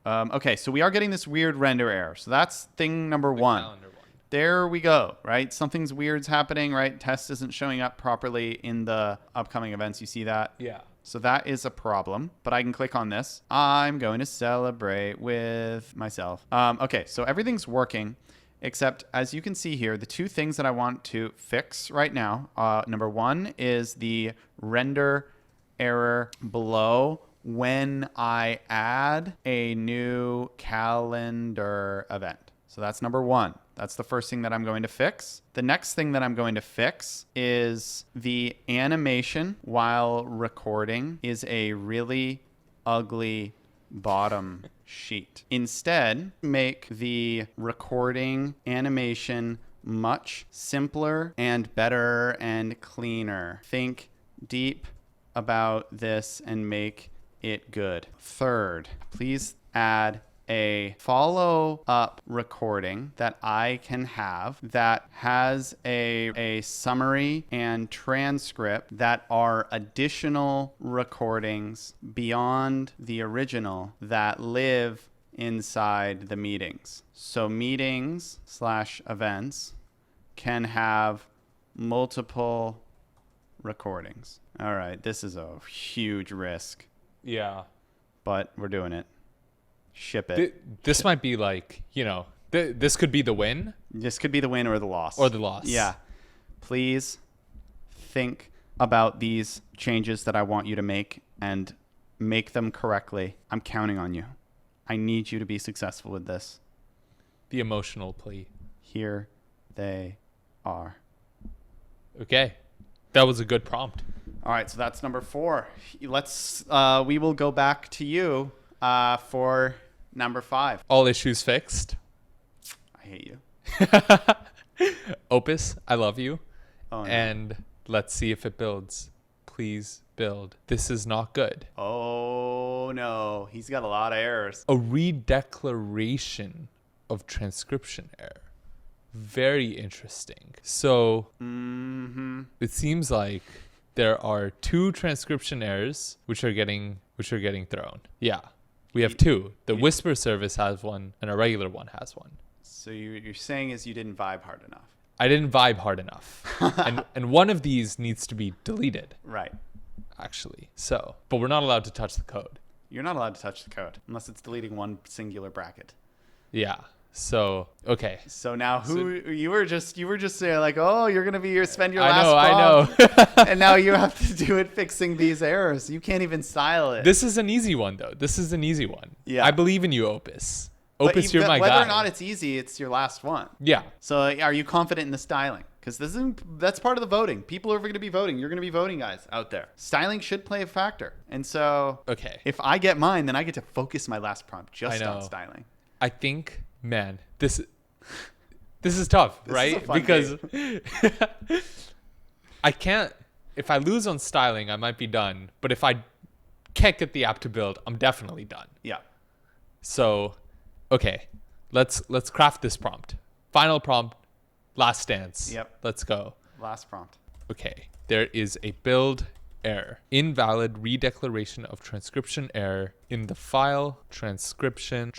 Speaker 1: Okay, so we are getting this weird render error. So that's thing number 1.
Speaker 2: Calendar one.
Speaker 1: There we go, right? Something's weird's happening, right? Test isn't showing up properly in the upcoming events. You see that?
Speaker 2: Yeah.
Speaker 1: So that is a problem, but I can click on this. I'm going to celebrate with myself. Okay, so everything's working, except as you can see here, the 2 things that I want to fix right now. Number 1 is the render error below when I add a new calendar event. So that's number one. That's the first thing that I'm going to fix. The next thing that I'm going to fix is the animation while recording is a really ugly bottom sheet. Instead, make the recording animation much simpler and better and cleaner. Think deep about this and make it good. Third, please add a follow-up recording that I can have that has a summary and transcript that are additional recordings beyond the original that live inside the meetings. So meetings/events can have multiple recordings. All right, this is a huge risk,
Speaker 2: Yeah.
Speaker 1: but we're doing it. Ship it.
Speaker 2: This might be like, this could be the win.
Speaker 1: This could be the win or the loss.
Speaker 2: Or the loss.
Speaker 1: Yeah. Please think about these changes that I want you to make and make them correctly. I'm counting on you. I need you to be successful with this.
Speaker 2: The emotional plea.
Speaker 1: Here they are.
Speaker 2: Okay. That was a good prompt.
Speaker 1: All right, so that's number 4. We will go back to you for number 5.
Speaker 2: All issues fixed.
Speaker 1: I hate you.
Speaker 2: Opus, I love you.
Speaker 1: Oh, no.
Speaker 2: And let's see if it builds. Please build. This is not good.
Speaker 1: Oh, no. He's got a lot of errors.
Speaker 2: A redeclaration of transcription error. Very interesting. So it seems like there are 2 transcription errors which are getting thrown. Yeah. We have 2. The Whisper service has one and a regular one has one.
Speaker 1: So you're saying is you didn't vibe hard enough.
Speaker 2: I didn't vibe hard enough. and one of these needs to be deleted.
Speaker 1: Right.
Speaker 2: Actually. So, but we're not allowed to touch the code.
Speaker 1: You're not allowed to touch the code unless it's deleting one singular bracket.
Speaker 2: Yeah. So, okay.
Speaker 1: So now you were just saying like, oh, you're going to spend your last
Speaker 2: I know.
Speaker 1: and now you have to do it fixing these errors. You can't even style it.
Speaker 2: This is an easy one though. This is an easy one.
Speaker 1: Yeah.
Speaker 2: I believe in you, Opus. Opus, you're my guy.
Speaker 1: Whether or not it's easy, it's your last one.
Speaker 2: Yeah.
Speaker 1: So are you confident in the styling? Because that's part of the voting. People are going to be voting. You're going to be voting, guys, out there. Styling should play a factor. And so
Speaker 2: Okay.
Speaker 1: if I get mine, then I get to focus my last prompt just on styling.
Speaker 2: I think, man, this is tough, right?
Speaker 1: Is a fun
Speaker 2: Because I can't. If I lose on styling, I might be done. But if I can't get the app to build, I'm definitely done.
Speaker 1: Yeah.
Speaker 2: So, okay, let's craft this prompt. Final prompt, last stance.
Speaker 1: Yep.
Speaker 2: Let's go.
Speaker 1: Last prompt.
Speaker 2: Okay, there is a build error. Invalid redeclaration of transcription error in the file transcription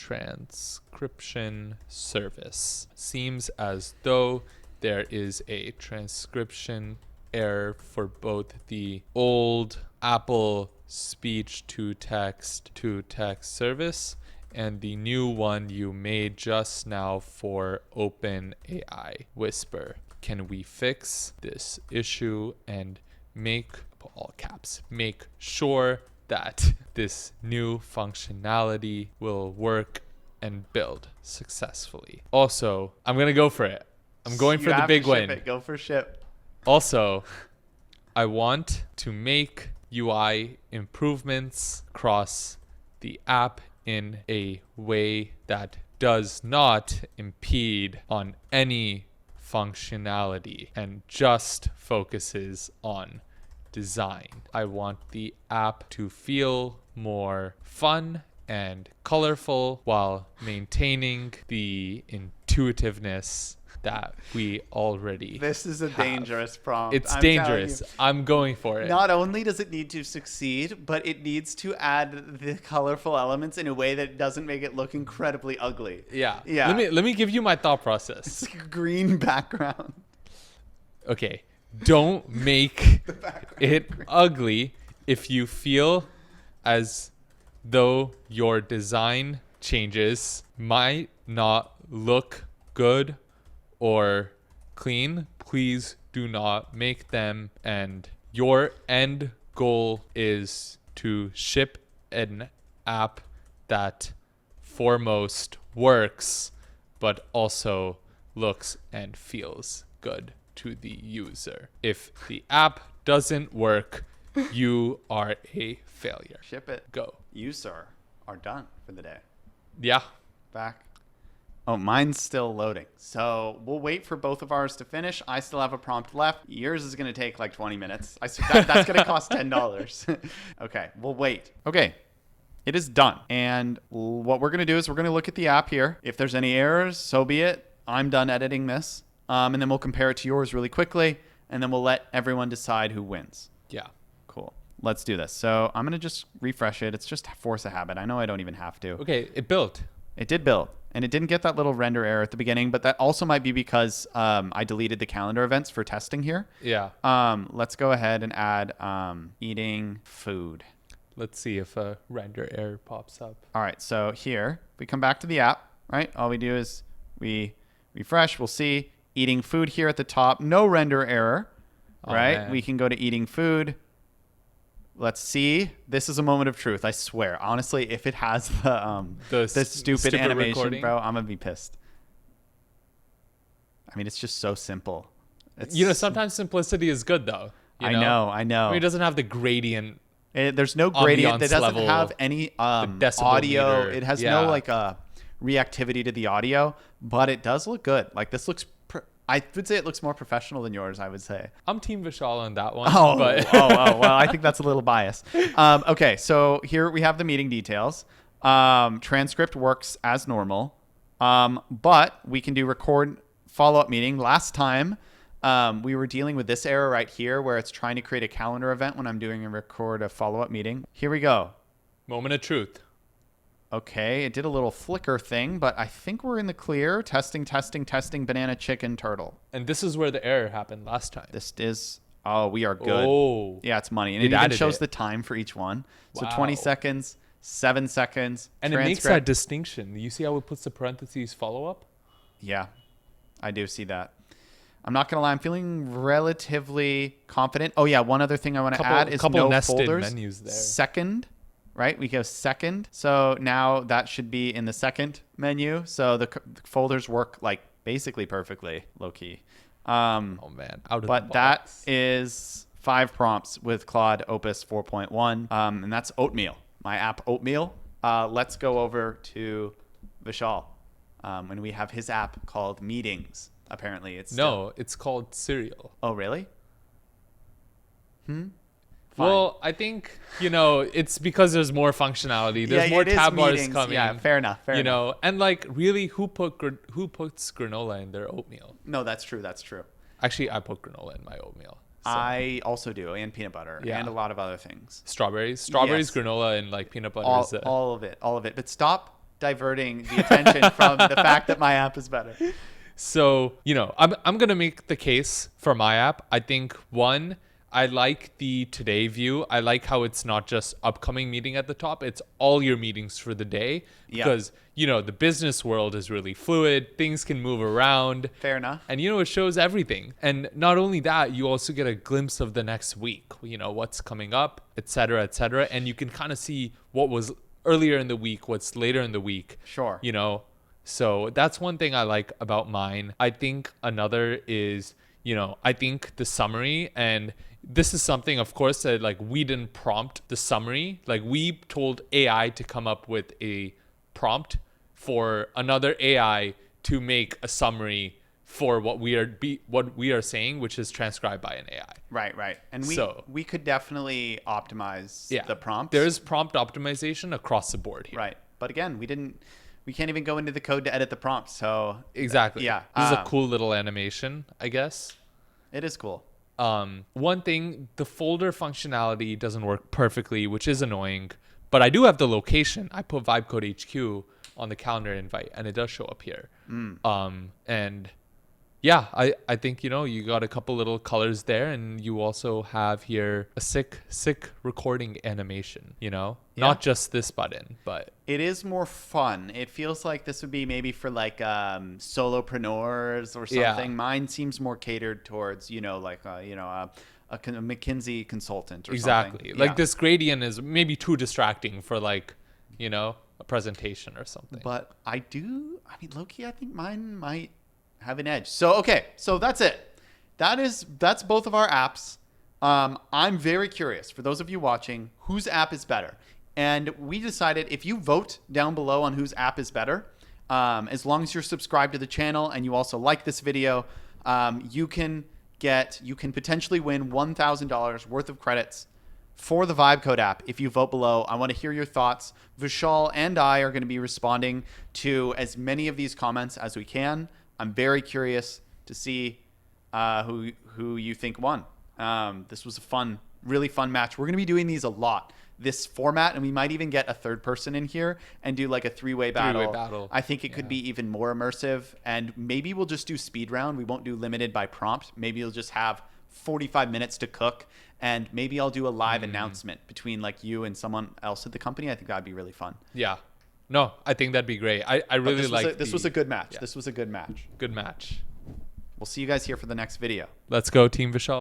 Speaker 2: service. Seems as though there is a transcription error for both the old Apple speech to text service and the new one you made just now for OpenAI Whisper. Can we fix this issue and make all caps, make sure that this new functionality will work and build successfully? Also, I'm going to go for it. I'm going for the big win.
Speaker 1: Go for ship.
Speaker 2: Also, I want to make UI improvements across the app in a way that does not impede on any functionality and just focuses on design. I want the app to feel more fun and colorful while maintaining the intuitiveness that we already
Speaker 1: This is a
Speaker 2: have.
Speaker 1: dangerous prompt.
Speaker 2: It's
Speaker 1: I'm
Speaker 2: dangerous.
Speaker 1: telling
Speaker 2: I'm going for
Speaker 1: you.
Speaker 2: it.
Speaker 1: Not only does it need to succeed, but it needs to add the colorful elements in a way that doesn't make it look incredibly ugly.
Speaker 2: Yeah.
Speaker 1: Yeah.
Speaker 2: Let me give you my thought process.
Speaker 1: It's like a green background.
Speaker 2: Okay. Don't make it ugly if you feel as though your design changes might not look good or clean. Please do not make them, and your end goal is to ship an app that foremost works, but also looks and feels good to the user. If the app doesn't work, you are a failure.
Speaker 1: Ship it.
Speaker 2: Go.
Speaker 1: You, sir, are done for the day.
Speaker 2: Yeah.
Speaker 1: Back. Oh, mine's still loading. So we'll wait for both of ours to finish. I still have a prompt left. Yours is going to take like 20 minutes. That's going to cost $10. Okay, we'll wait. Okay, it is done. And what we're going to do is we're going to look at the app here. If there's any errors, so be it. I'm done editing this. And then we'll compare it to yours really quickly. And then we'll let everyone decide who wins.
Speaker 2: Yeah.
Speaker 1: Cool. Let's do this. So I'm going to just refresh it. It's just force a habit. I know I don't even have to.
Speaker 2: Okay, it built.
Speaker 1: It did build. And it didn't get that little render error at the beginning, but that also might be because I deleted the calendar events for testing here.
Speaker 2: Yeah.
Speaker 1: Let's go ahead and add eating food.
Speaker 2: Let's see if a render error pops up.
Speaker 1: All right, so here, we come back to the app, right? All we do is we refresh. We'll see eating food here at the top. No render error, right?
Speaker 2: Man.
Speaker 1: We can go to eating food. Let's see. This is a moment of truth. I swear. Honestly, if it has the stupid animation,
Speaker 2: recording.
Speaker 1: bro, I'm gonna be pissed. I mean, it's just so simple.
Speaker 2: Sometimes simplicity is good, though.
Speaker 1: I know.
Speaker 2: I mean, it doesn't have the gradient.
Speaker 1: There's no gradient. It doesn't
Speaker 2: level,
Speaker 1: have any
Speaker 2: decibel
Speaker 1: audio.
Speaker 2: meter.
Speaker 1: It has no reactivity to the audio, but it does look good. Like this looks. I would say it looks more professional than yours, I would say.
Speaker 2: I'm Team Vishal on that one.
Speaker 1: Oh,
Speaker 2: but
Speaker 1: well, I think that's a little biased. Okay, so here we have the meeting details. Transcript works as normal, but we can do record follow-up meeting. Last time, we were dealing with this error right here where it's trying to create a calendar event when I'm doing a record a follow-up meeting. Here we go.
Speaker 2: Moment of truth.
Speaker 1: Okay, it did a little flicker thing, but I think we're in the clear. Testing, banana, chicken, turtle.
Speaker 2: And this is where the error happened last time.
Speaker 1: This is, we are good.
Speaker 2: Oh.
Speaker 1: Yeah, it's money. And
Speaker 2: It
Speaker 1: it even
Speaker 2: added
Speaker 1: shows
Speaker 2: it.
Speaker 1: the time for each one. So
Speaker 2: Wow.
Speaker 1: 20 seconds, 7 seconds.
Speaker 2: And it makes that distinction. You see how it puts the parentheses follow-up?
Speaker 1: Yeah, I do see that. I'm not going to lie. I'm feeling relatively confident. Oh, yeah, one other thing I want to add is
Speaker 2: couple
Speaker 1: no
Speaker 2: nested
Speaker 1: folders.
Speaker 2: menus there.
Speaker 1: Second. Right, we go second. So now that should be in the second menu. So the folders work like basically perfectly, low key.
Speaker 2: Oh man, out of
Speaker 1: but
Speaker 2: the
Speaker 1: that
Speaker 2: box.
Speaker 1: is 5 prompts with Claude Opus 4.1, and that's Oatmeal, my app Oatmeal. Let's go over to Vishal, and we have his app called Meetings. Apparently, it's
Speaker 2: it's called Serial.
Speaker 1: Oh, really? Fine.
Speaker 2: Well, I think, it's because there's more functionality. There's more
Speaker 1: it is
Speaker 2: tab bars
Speaker 1: Meetings.
Speaker 2: coming.
Speaker 1: Yeah, fair enough.
Speaker 2: And like really, who puts granola in their oatmeal?
Speaker 1: No, that's true. That's true.
Speaker 2: Actually, I put granola in my oatmeal. So.
Speaker 1: I also do, and peanut butter, and a lot of other things.
Speaker 2: Strawberries,
Speaker 1: Yes.
Speaker 2: granola, and like peanut butter.
Speaker 1: All of it. But stop diverting the attention from the fact that my app is better.
Speaker 2: So, I'm going to make the case for my app. I think one, I like the today view. I like how it's not just upcoming meeting at the top. It's all your meetings for the day because, the business world is really fluid. Things can move around.
Speaker 1: Fair enough.
Speaker 2: And, it shows everything. And not only that, you also get a glimpse of the next week, what's coming up, et cetera, et cetera. And you can kind of see what was earlier in the week, what's later in the week.
Speaker 1: Sure.
Speaker 2: So that's one thing I like about mine. I think another is, I think the summary, and this is something, of course, that like we didn't prompt the summary. Like we told AI to come up with a prompt for another AI to make a summary for what we are saying, which is transcribed by an AI.
Speaker 1: Right. And we could definitely optimize the prompts.
Speaker 2: There's prompt optimization across the board here.
Speaker 1: Right. But again, we can't even go into the code to edit the prompts. So
Speaker 2: exactly.
Speaker 1: Yeah.
Speaker 2: This is a cool little animation, I guess.
Speaker 1: It is cool.
Speaker 2: One thing, the folder functionality doesn't work perfectly, which is annoying, but I do have the location. I put Vibecode HQ on the calendar invite and it does show up here. And yeah, I think, you got a couple little colors there, and you also have here a sick recording animation, not just this button, but
Speaker 1: it is more fun. It feels like this would be maybe for like solopreneurs or something.
Speaker 2: Yeah.
Speaker 1: Mine seems more catered towards, a McKinsey consultant or
Speaker 2: Exactly.
Speaker 1: something.
Speaker 2: Like this gradient is maybe too distracting for like, you know, a presentation or something.
Speaker 1: But low-key, I think mine might have an edge. So, okay. So that's it. That's both of our apps. I'm very curious, for those of you watching, whose app is better. And we decided if you vote down below on whose app is better, as long as you're subscribed to the channel and you also like this video, you can potentially win $1,000 worth of credits for the Vibecode app if you vote below. I want to hear your thoughts. Vishal and I are going to be responding to as many of these comments as we can. I'm very curious to see who you think won. This was a really fun match. We're going to be doing these a lot, this format, and we might even get a third person in here and do like a three-way battle. I think it could be even more immersive, and maybe we'll just do speed round. We won't do limited by prompt. Maybe you'll just have 45 minutes to cook, and maybe I'll do a live announcement between like you and someone else at the company. I think that'd be really fun.
Speaker 2: Yeah. No, I think that'd be great. I really like
Speaker 1: this was a good match. Yeah. This was a good match.
Speaker 2: Good match.
Speaker 1: We'll see you guys here for the next video.
Speaker 2: Let's go, Team Vishal.